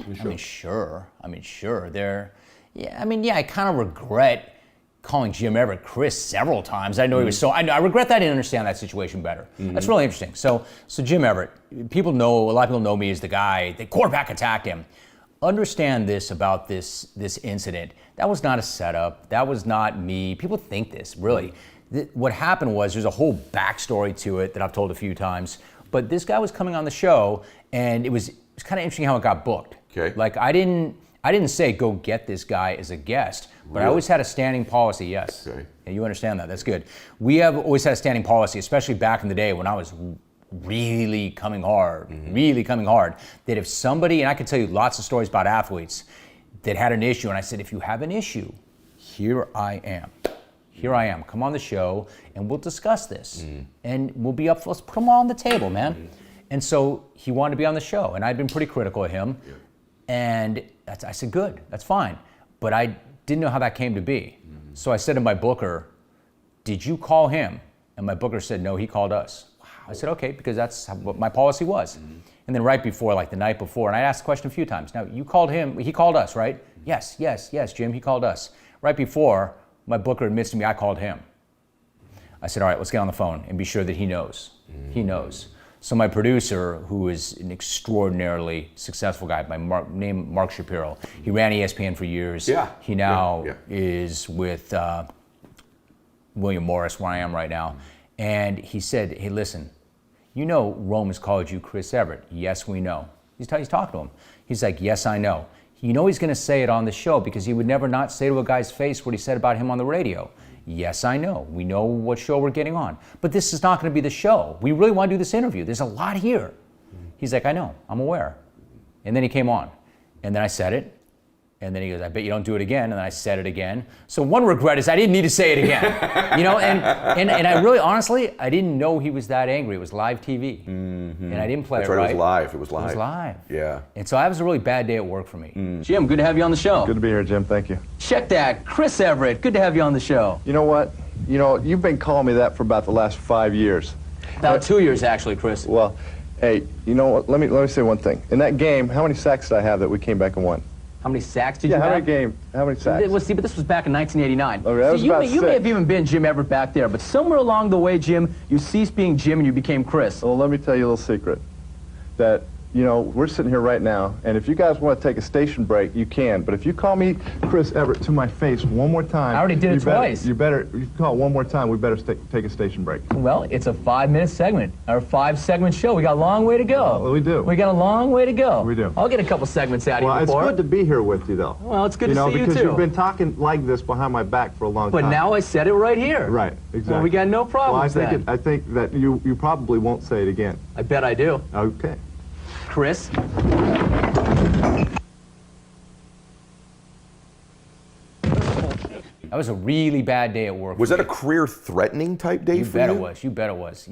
I mean, sure. I kind of regret calling Jim Everett Chris several times. I know he was so. I regret that I didn't understand that situation better. That's really interesting. So Jim Everett, a lot of people know me as the guy. The quarterback attacked him. Understand this about this incident. That was not a setup. That was not me. People think this really. What happened was there's a whole backstory to it that I've told a few times. But this guy was coming on the show, and it was kind of interesting how it got booked. Okay. Like I didn't say go get this guy as a guest, but I always had a standing policy. Yes. Okay. Yeah, you understand that. That's good. We have always had a standing policy, especially back in the day when I was really coming hard, that if somebody, and I can tell you lots of stories about athletes that had an issue, and I said, if you have an issue, here I am. Come on the show, and we'll discuss this. And we'll be up, let's put them all on the table, man. And so he wanted to be on the show, and I'd been pretty critical of him. Yeah. And I said, good, that's fine. But I didn't know how that came to be. So I said to my booker, did you call him? And my booker said, no, he called us. Wow. I said, okay, because that's what my policy was. And then right before, like the night before, and I asked the question a few times, now you called him, he called us, right? Yes, Jim, he called us. Right before, my booker admits to me I called him. I said, all right, let's get on the phone and be sure that he knows. He knows. So my producer, who is an extraordinarily successful guy, named Mark Shapiro, he ran ESPN for years. Yeah. He now is with William Morris, where I am right now. And he said, hey, listen, you know Rome has called you Chris Everett. Yes, we know. He's talking to him. He's like, yes, I know. You know he's going to say it on the show because he would never not say to a guy's face what he said about him on the radio. Yes, I know. We know what show we're getting on. But this is not going to be the show. We really want to do this interview. There's a lot here. He's like, I know. I'm aware. And then he came on. And then I said it. And then he goes, I bet you don't do it again. And then I said it again. So one regret is I didn't need to say it again. And I really, honestly, I didn't know he was that angry. It was live TV. And I didn't play it right. It was live. It was live. It was live. Yeah. And so that was a really bad day at work for me. Jim, good to have you on the show. Good to be here, Jim. Thank you. Check that. Chris Everett, good to have you on the show. You know what? You've been calling me that for about the last 5 years. About 2 years, actually, Chris. Well, hey, you know what? Let me say one thing. In that game, how many sacks did I have that we came back and won? How many sacks did you have? How many sacks? Well, see, but this was back in 1989. Okay, that was about you may have even been Jim Everett back there, but somewhere along the way, Jim, you ceased being Jim and you became Chris. Well, let me tell you a little secret. That, we're sitting here right now, and if you guys want to take a station break, you can. But if you call me Chris Everett to my face one more time... I already did it twice. You call it one more time, we better take a station break. Well, it's a 5-minute segment, or a 5-segment show. We got a long way to go. Well, we do. We got a long way to go. We do. I'll get a couple segments out of you before. Well, it's good to be here with you, though. Well, it's good to see you, too. Because you've been talking like this behind my back for a long time. But now I said it right here. Right, exactly. Well, we got no problems then. I think that you probably won't say it again. I bet I do. Okay. Chris? That was a really bad day at work. Was that a career-threatening type day for you? You bet it was.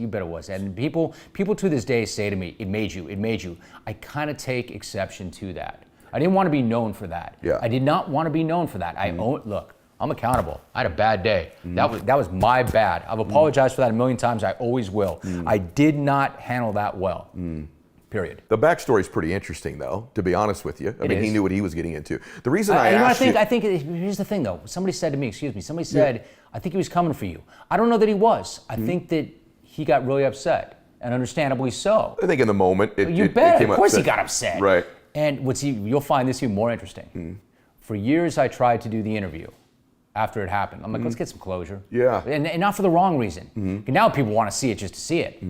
And people to this day say to me, it made you. I kind of take exception to that. I didn't want to be known for that. Yeah. I did not want to be known for that. Look, I'm accountable. I had a bad day. That was my bad. I've apologized for that a million times. I always will. I did not handle that well. Period. The backstory is pretty interesting, though, to be honest with you. I mean, he knew what he was getting into. The reason I think here's the thing, though. Somebody said to me, I think he was coming for you. I don't know that he was. I think that he got really upset, and understandably so. I think in the moment, of course he got upset. Right. And you'll find this even more interesting. For years, I tried to do the interview after it happened. I'm like, let's get some closure. Yeah. And not for the wrong reason. Now people want to see it just to see it.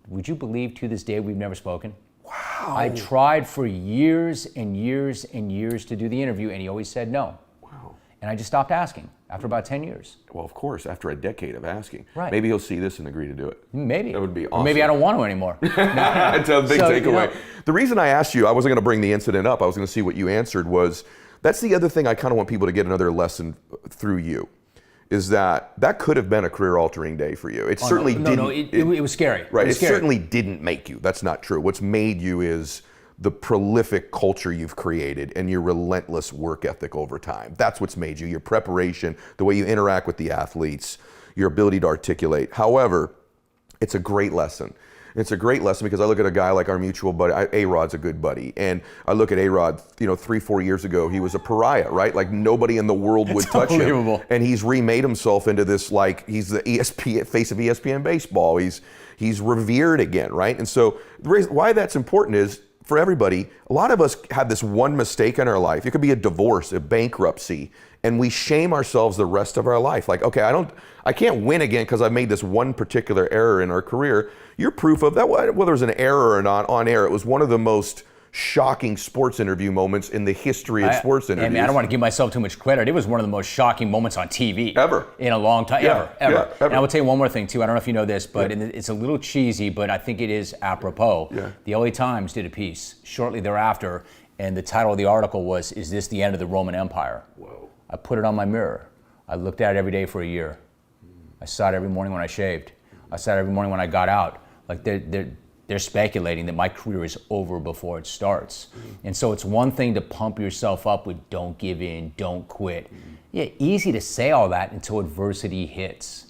Would you believe to this day we've never spoken? Wow. I tried for years and years and years to do the interview, and he always said no. Wow. And I just stopped asking after about 10 years. Well, of course, after a decade of asking. Right. Maybe he'll see this and agree to do it. Maybe. That would be awesome. Or maybe I don't want to anymore. That's a big takeaway. The reason I asked you, I wasn't going to bring the incident up, I was going to see what you answered, was that's the other thing I kind of want people to get another lesson through you. is that could have been a career-altering day for you. It certainly didn't. No, it was scary. Right. It certainly didn't make you. That's not true. What's made you is the prolific culture you've created and your relentless work ethic over time. That's what's made you. Your preparation, the way you interact with the athletes, your ability to articulate. However, it's a great lesson. It's a great lesson because I look at a guy like our mutual buddy, A-Rod's a good buddy, and I look at A-Rod, 3-4 years ago, he was a pariah, right? Like nobody in the world would touch him. And he's remade himself into this, like, he's the face of ESPN baseball. He's revered again, right? And so the reason why that's important is, for everybody, a lot of us have this one mistake in our life. It could be a divorce, a bankruptcy, and we shame ourselves the rest of our life. Like, okay, I can't win again because I made this one particular error in our career. You're proof of that, whether it was an error or not on air. It was one of the most shocking sports interview moments in the history of sports interviews. I mean, I don't want to give myself too much credit. It was one of the most shocking moments on TV. Ever. In a long time. Yeah, Ever. Yeah, And I will tell you one more thing, too. I don't know if you know this, but it's a little cheesy, but I think it is apropos. Yeah. The LA Times did a piece shortly thereafter, and the title of the article was, "Is this the end of the Roman Empire?" Whoa. I put it on my mirror. I looked at it every day for a year. I saw it every morning when I shaved. I saw it every morning when I got out. Like, they're speculating that my career is over before it starts. And so it's one thing to pump yourself up with don't give in, don't quit. Yeah, easy to say all that until adversity hits.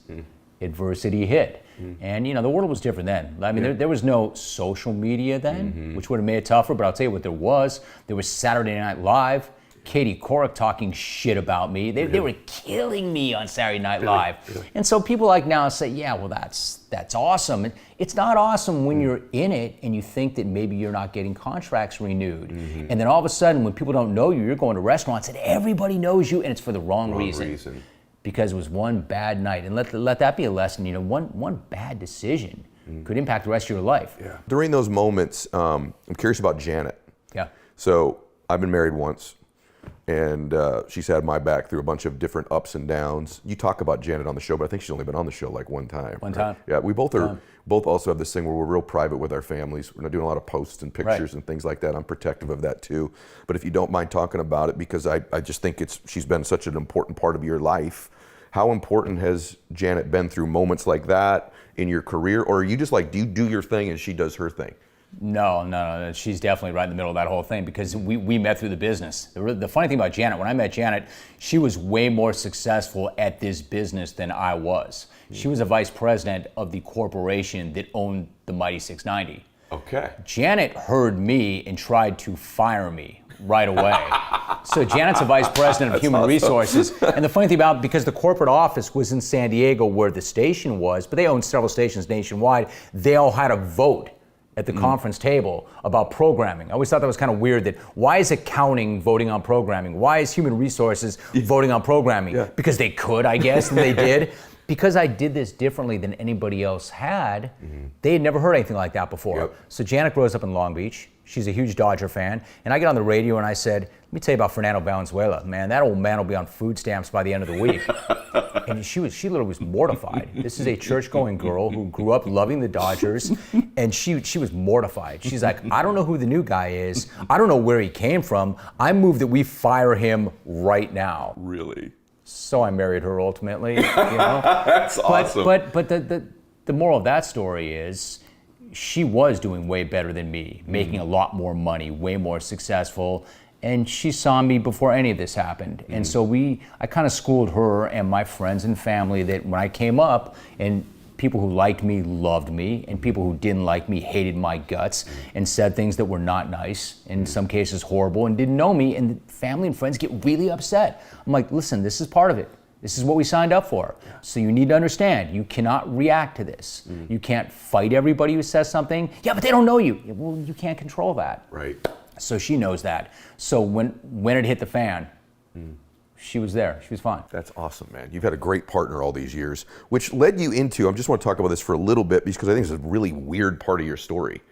Adversity hit. And the world was different then. I mean, there was no social media then, which would have made it tougher, but I'll tell you what there was. There was Saturday Night Live. Katie Couric talking shit about me. They were killing me on Saturday Night Live. Really? And so people like now say, yeah, well, that's awesome. And it's not awesome when you're in it and you think that maybe you're not getting contracts renewed. And then all of a sudden, when people don't know you, you're going to restaurants and everybody knows you, and it's for the wrong reason. Because it was one bad night. And let that be a lesson. One bad decision could impact the rest of your life. Yeah. During those moments, I'm curious about Janet. Yeah. So I've been married once. And she's had my back through a bunch of different ups and downs. You talk about Janet on the show, but I think she's only been on the show like one time. One time? Yeah, we both also have this thing where we're real private with our families. We're not doing a lot of posts and pictures and things like that. I'm protective of that too. But if you don't mind talking about it, because I just think she's been such an important part of your life. How important has Janet been through moments like that in your career? Or are you just like, do you do your thing and she does her thing? No. She's definitely right in the middle of that whole thing because we met through the business. The funny thing about Janet, when I met Janet, she was way more successful at this business than I was. She was a vice president of the corporation that owned the Mighty 690. Okay. Janet heard me and tried to fire me right away. So Janet's a vice president of human resources. And the funny thing about, because the corporate office was in San Diego where the station was, but they owned several stations nationwide, they all had a vote at the conference table about programming. I always thought that was kind of weird, that why is accounting voting on programming? Why is human resources voting on programming? Yeah. Because they could, I guess, and they did. Because I did this differently than anybody else had, they had never heard anything like that before. Yep. So Janet grows up in Long Beach. She's a huge Dodger fan. And I get on the radio and I said, let me tell you about Fernando Valenzuela. Man, that old man will be on food stamps by the end of the week. And she literally was mortified. This is a church-going girl who grew up loving the Dodgers, and she was mortified. She's like, I don't know who the new guy is. I don't know where he came from. I move that we fire him right now. Really? So I married her ultimately. That's awesome. But the moral of that story is, she was doing way better than me, making a lot more money, way more successful. And she saw me before any of this happened. And so I kind of schooled her and my friends and family that when I came up, and people who liked me loved me, and people who didn't like me hated my guts and said things that were not nice, in some cases horrible, and didn't know me, and family and friends get really upset. I'm like, listen, this is part of it. This is what we signed up for. So you need to understand, you cannot react to this. You can't fight everybody who says something. Yeah, but they don't know you. Well, you can't control that. Right. So she knows that. So when it hit the fan, she was there. She was fine. That's awesome, man. You've had a great partner all these years, which led you into, I just want to talk about this for a little bit because I think it's a really weird part of your story.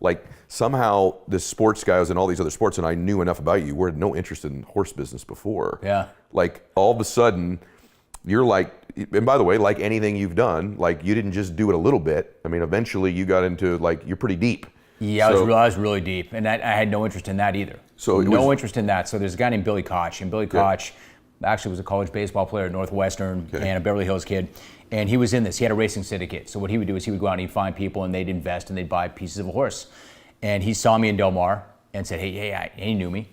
Like, somehow this sports guy was in all these other sports, and I knew enough about you. We had no interest in horse business before. Yeah. Like, all of a sudden, you're like, and by the way, like anything you've done, like, you didn't just do it a little bit. I mean, eventually you got into, like, you're pretty deep. Yeah, I was really deep, and I had no interest in that either. So no interest in that. So there's a guy named Billy Koch, and Billy Koch, actually was a college baseball player at Northwestern and a Beverly Hills kid. And he was in this. He had a racing syndicate. So what he would do is he would go out and he'd find people and they'd invest and they'd buy pieces of a horse. And he saw me in Del Mar and said, hey, he knew me.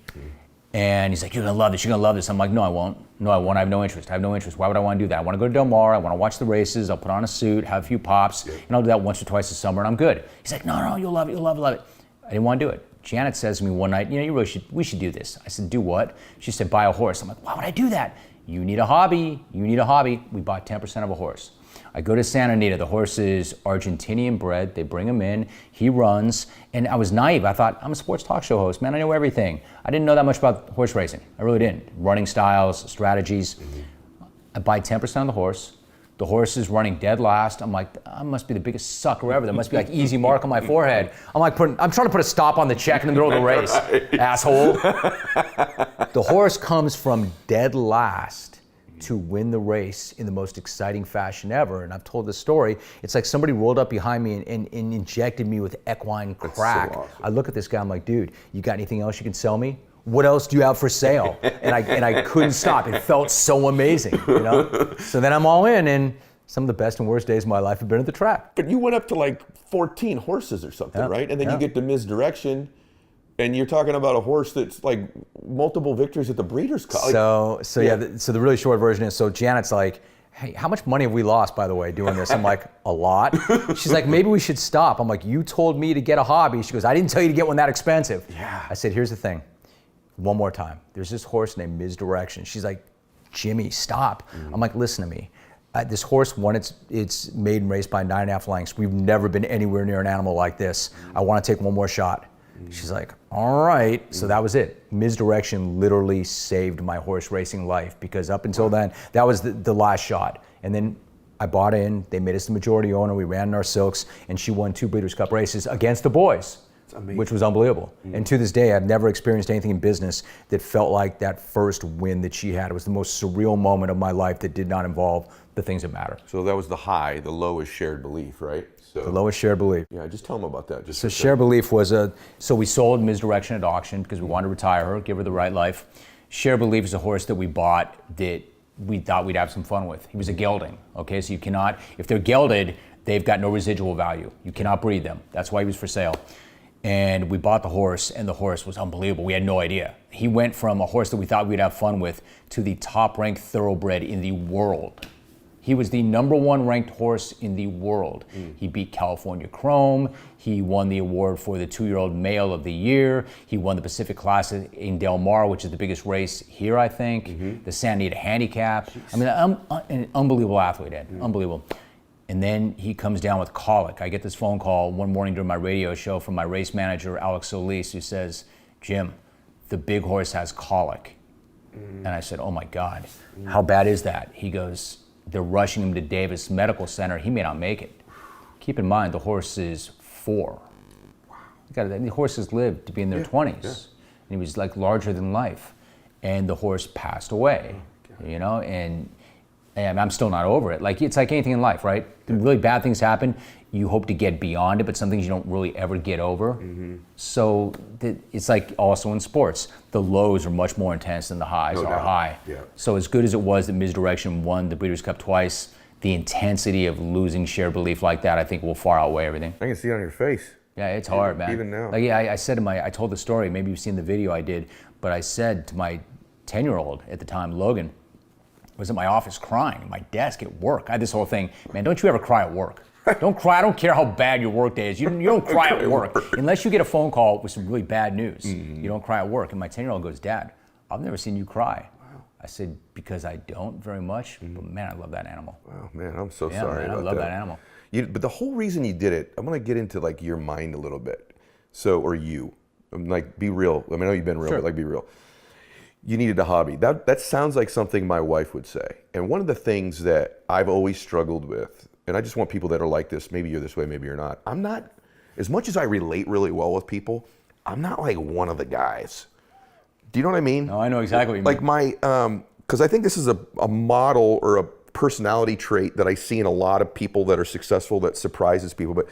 And he's like, you're gonna love this, you're gonna love this. I'm like, no, I won't. No, I won't, I have no interest. Why would I wanna do that? I wanna go to Del Mar, I wanna watch the races, I'll put on a suit, have a few pops, and I'll do that once or twice a summer and I'm good. He's like, no, you'll love it, you'll love it. I didn't wanna do it. Janet says to me one night, we should do this. I said, do what? She said, buy a horse. I'm like, why would I do that? You need a hobby. We bought 10% of a horse. I go to Santa Anita. The horse is Argentinian bred. They bring him in. He runs. And I was naive. I thought, I'm a sports talk show host, man. I know everything. I didn't know that much about horse racing. I really didn't. Running styles, strategies. I buy 10% of the horse. The horse is running dead last. I'm like, I must be the biggest sucker ever. There must be like easy mark on my forehead. I'm trying to put a stop on the check in the middle of the race, asshole. The horse comes from dead last to win the race in the most exciting fashion ever. And I've told this story. It's like somebody rolled up behind me and injected me with equine crack. So awesome. I look at this guy, I'm like, dude, you got anything else you can sell me? What else do you have for sale? And I couldn't stop. It felt so amazing, So then I'm all in, and some of the best and worst days of my life have been at the track. But you went up to like 14 horses or something, right? And then you get to Misdirection, and you're talking about a horse that's like multiple victories at the Breeders' Cup. So the really short version is, so Janet's like, hey, how much money have we lost, by the way, doing this? I'm like, a lot. She's like, maybe we should stop. I'm like, you told me to get a hobby. She goes, I didn't tell you to get one that expensive. Yeah. I said, here's the thing. One more time. There's this horse named Misdirection. She's like, Jimmy, stop. I'm like, listen to me. This horse won its maiden race by 9.5 lengths. We've never been anywhere near an animal like this. I want to take one more shot. She's like, all right. So that was it. Misdirection literally saved my horse racing life, because up until then, that was the last shot. And then I bought in. They made us the majority owner. We ran in our silks, and she won 2 Breeders' Cup races against the boys, which was unbelievable. And to this day, I've never experienced anything in business that felt like that first win that she had. It was the most surreal moment of my life that did not involve the things that matter. So that was the high, the low is shared belief, right? So, the lowest shared belief. Yeah, just tell them about that. So shared belief was so we sold Misdirection at auction because we wanted to retire her, give her the right life. Shared belief is a horse that we bought that we thought we'd have some fun with. He was a gelding, okay? So you cannot, if they're gelded, they've got no residual value. You cannot breed them. That's why he was for sale. And we bought the horse, and the horse was unbelievable. We had no idea. He went from a horse that we thought we'd have fun with to the top-ranked thoroughbred in the world. He was the #1 ranked horse in the world. He beat California Chrome. He won the award for the 2-year-old male of the year. He won the Pacific Classic in Del Mar, which is the biggest race here, I think. The Santa Anita Handicap. Jeez. I mean, an unbelievable athlete, Ed. Unbelievable. And then he comes down with colic. I get this phone call one morning during my radio show from my race manager, Alex Solis, who says, Jim, the big horse has colic. And I said, oh my God, how bad is that? He goes, they're rushing him to Davis Medical Center. He may not make it. Keep in mind, the horse is 4. The horses lived to be in their 20s. And he was like larger than life. And the horse passed away, and I'm still not over it. Like, it's like anything in life, right? Really bad things happen. You hope to get beyond it, but some things you don't really ever get over. So it's like also in sports, the lows are much more intense than the highs are high. So as good as it was that Misdirection won the Breeders' Cup twice, the intensity of losing shared belief like that, I think, will far outweigh everything. I can see it on your face. Yeah, it's hard, man. Even now. Like, I said I told the story, maybe you've seen the video I did, but I said to my 10-year-old at the time, Logan, was at my office crying at my desk at work. I had this whole thing, man, don't you ever cry at work. Don't cry. I don't care how bad your work day is. You don't cry at work. Unless you get a phone call with some really bad news. You don't cry at work. And my 10-year-old goes, Dad, I've never seen you cry. Wow. I said, because I don't very much, but man, I love that animal. Wow, man, I'm so sorry man, about I love that animal. But the whole reason you did it, I'm going to get into like your mind a little bit. So, or you, like, be real. I mean, I know you've been real, but like, be real. You needed a hobby. That sounds like something my wife would say. And one of the things that I've always struggled with, and I just want people that are like this, maybe you're this way, maybe you're not. I'm not, as much as I relate really well with people, I'm not like one of the guys. Do you know what I mean? No, I know exactly what you mean. Like because I think this is a model or a personality trait that I see in a lot of people that are successful that surprises people. But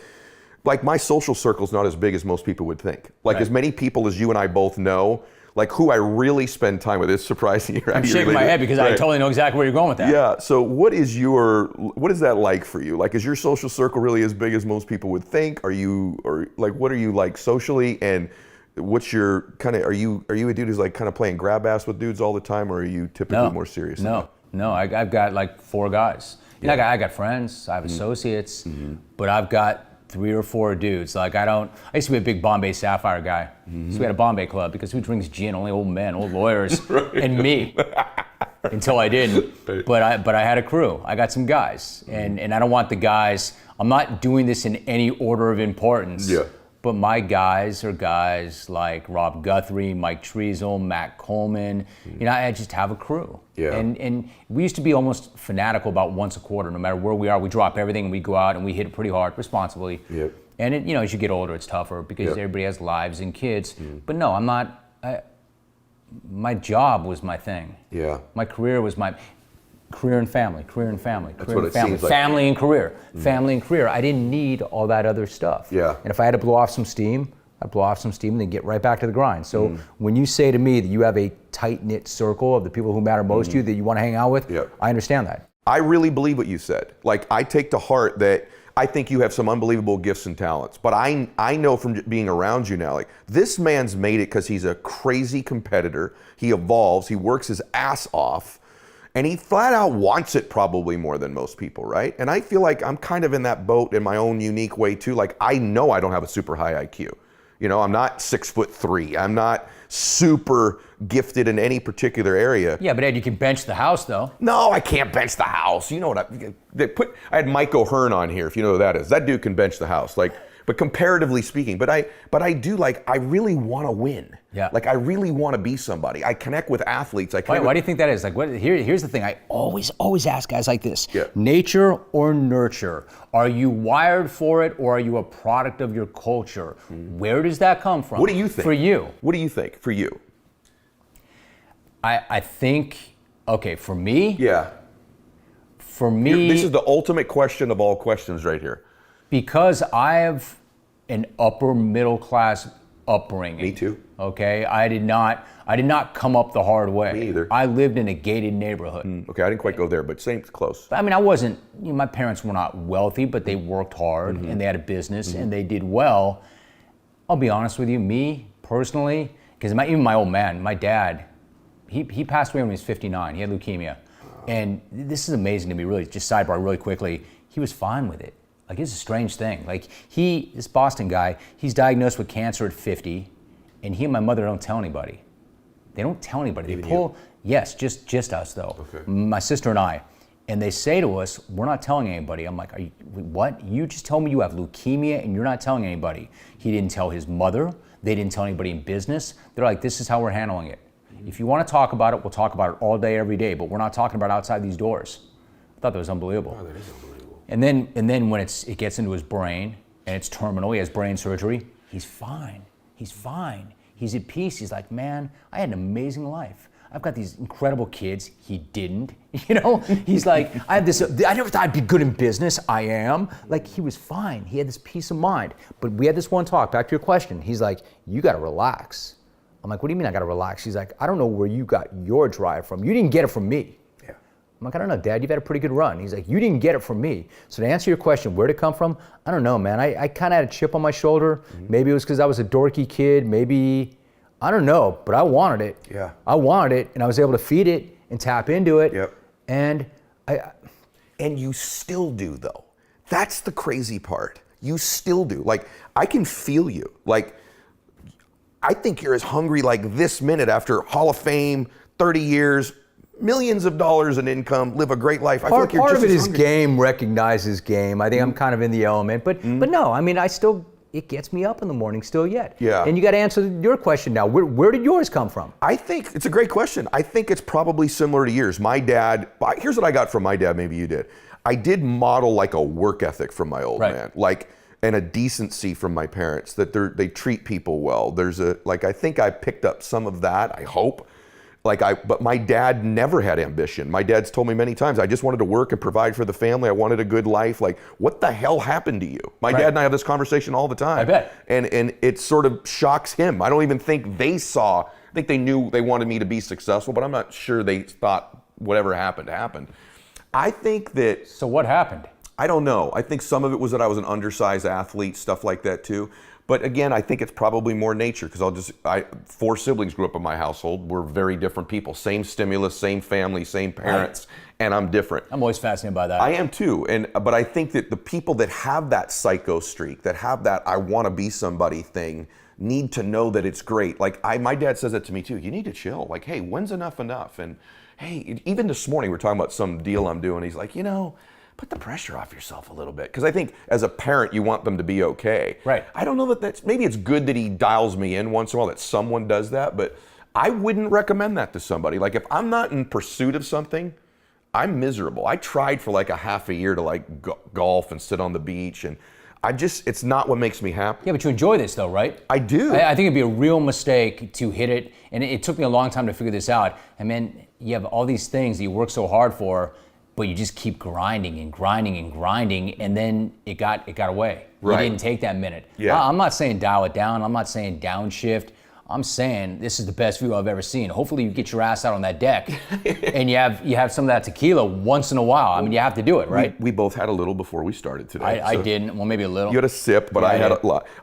like, my social circle's not as big as most people would think. Like, as many people as you and I both know, like who I really spend time with. It's surprising. I'm shaking my head because I totally know exactly where you're going with that. Yeah. So what is that like for you? Like, is your social circle really as big as most people would think? What are you like socially? And what's your kind of, are you a dude who's like kind of playing grab ass with dudes all the time, or are you typically more serious? No, I've got like 4 guys. Yeah. I got friends, I have associates, but I've got 3 or 4 dudes. Like I used to be a big Bombay Sapphire guy. So we had a Bombay club because who drinks gin? Only old men, old lawyers, and me. Until I didn't. But I had a crew. I got some guys. And I don't want the guys, I'm not doing this in any order of importance. Yeah. But my guys are guys like Rob Guthrie, Mike Treasel, Matt Coleman. I just have a crew. Yeah. And we used to be almost fanatical about once a quarter. No matter where we are, we drop everything and we go out and we hit it pretty hard, responsibly. Yep. And as you get older, it's tougher because everybody has lives and kids. But no, I'm not. My job was my thing. Yeah. My career was my career and family. That's what it family. seems like. Family and career. Family and career. I didn't need all that other stuff. Yeah. And if I had to blow off some steam, I'd blow off some steam and then get right back to the grind. So when you say to me that you have a tight-knit circle of the people who matter most to you that you want to hang out with, I understand that. I really believe what you said. Like, I take to heart that I think you have some unbelievable gifts and talents. But I know from being around you now, like, this man's made it because he's a crazy competitor. He evolves. He works his ass off. And he flat out wants it probably more than most people, right? And I feel like I'm kind of in that boat in my own unique way too. Like, I know I don't have a super high IQ. I'm not 6'3". I'm not super gifted in any particular area. Yeah, but Ed, you can bench the house though. No, I can't bench the house. You know what I had Mike O'Hearn on here, if you know who that is. That dude can bench the house. Like, but comparatively speaking, but I do, like, I really want to win. Yeah. Like, I really want to be somebody. I connect with athletes. Why do you think that is? Like, here's the thing. I always ask guys like this. Yeah. Nature or nurture? Are you wired for it, or are you a product of your culture? Where does that come from? What do you think? For you. What do you think for you? I think, okay, for me. Yeah. For me. This is the ultimate question of all questions right here. Because I have an upper middle class upbringing. Me too. Okay, I did not come up the hard way. Me either. I lived in a gated neighborhood. Okay, I didn't quite go there, but same, close. I mean, I wasn't. My parents were not wealthy, but they worked hard and they had a business and they did well. I'll be honest with you, me personally, because even my old man, my dad, he passed away when he was 59. He had leukemia, and this is amazing to me. Really, just sidebar really quickly. He was fine with it. Like, it's a strange thing. Like, this Boston guy, he's diagnosed with cancer at 50, and he and my mother don't tell anybody. They don't tell anybody. They pull, yes, just us though. Okay. My sister and I. And they say to us, we're not telling anybody. I'm like, what? You just told me you have leukemia and you're not telling anybody. He didn't tell his mother. They didn't tell anybody in business. They're like, this is how we're handling it. If you want to talk about it, we'll talk about it all day, every day, but we're not talking about outside these doors. I thought that was unbelievable. Oh, that is unbelievable. And then when it gets into his brain and it's terminal, he has brain surgery, he's fine. He's fine. He's at peace. He's like, man, I had an amazing life. I've got these incredible kids. He didn't, He's like, I never thought I'd be good in business. I am. Like, he was fine. He had this peace of mind. But we had this one talk, back to your question. He's like, you got to relax. I'm like, what do you mean I got to relax? He's like, I don't know where you got your drive from. You didn't get it from me. I'm like, I don't know, Dad, you've had a pretty good run. He's like, you didn't get it from me. So to answer your question, where'd it come from? I don't know, man. I kind of had a chip on my shoulder. Maybe it was because I was a dorky kid. Maybe, I don't know, but I wanted it. Yeah. I wanted it, and I was able to feed it and tap into it. Yep. And you still do, though. That's the crazy part. You still do. Like, I can feel you. Like, I think you're as hungry like this minute after Hall of Fame, 30 years, millions of dollars in income, live a great life. I feel like you're part just of it as is hungry. game recognizes game. I think I'm kind of in the element, but no, I mean, it gets me up in the morning still yet. Yeah. And you got to answer your question now. Where did yours come from? I think it's a great question. I think it's probably similar to yours. My dad, here's what I got from my dad, maybe you did. I did model like a work ethic from my old man, and a decency from my parents, that they treat people well. I think I picked up some of that, I hope. But my dad never had ambition. My dad's told me many times, I just wanted to work and provide for the family. I wanted a good life. Like, what the hell happened to you? My dad and I have this conversation all the time. I bet. And it sort of shocks him. I don't even think they saw, I think they knew they wanted me to be successful, but I'm not sure they thought whatever happened. I think that. So what happened? I don't know. I think some of it was that I was an undersized athlete, stuff like that too. But again, I think it's probably more nature because 4 siblings grew up in my household. We're very different people. Same stimulus, same family, same parents, and I'm different. I'm always fascinated by that. I am too. But I think that the people that have that psycho streak, that have that I want to be somebody thing, need to know that it's great. Like my dad says that to me too. You need to chill. Like, hey, when's enough? And hey, even this morning we're talking about some deal I'm doing. He's like, put the pressure off yourself a little bit. Because I think as a parent, you want them to be okay. Right. I don't know maybe it's good that he dials me in once in a while, that someone does that, but I wouldn't recommend that to somebody. Like if I'm not in pursuit of something, I'm miserable. I tried for like a half a year to like golf and sit on the beach, and it's not what makes me happy. Yeah, but you enjoy this though, right? I do. I think it'd be a real mistake to hit it, and it took me a long time to figure this out. And man, you have all these things that you work so hard for, but you just keep grinding and grinding and grinding, and then it got away. Right. You didn't take that minute. Yeah. I'm not saying dial it down. I'm not saying downshift. I'm saying this is the best view I've ever seen. Hopefully you get your ass out on that deck and you have some of that tequila once in a while. I mean, you have to do it, right? We both had a little before we started today. I didn't. Well, maybe a little. You had a sip, but yeah,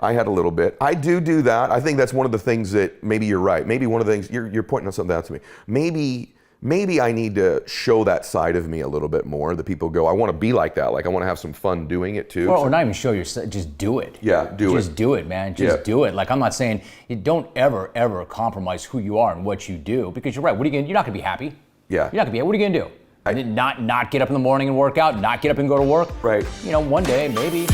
I had a little bit. I do that. I think that's one of the things that maybe you're right. Maybe one of the things you're pointing something out to me. Maybe I need to show that side of me a little bit more. That people go, I want to be like that. Like I want to have some fun doing it too. Or not even show yourself, just do it. Yeah, Just do it, man. Just do it. Like I'm not saying you don't ever compromise who you are and what you do, because you're right. What are you gonna? You're not gonna be happy. Yeah. You're not gonna be. What are you gonna do? Not get up in the morning and work out. Not get up and go to work. Right. One day maybe.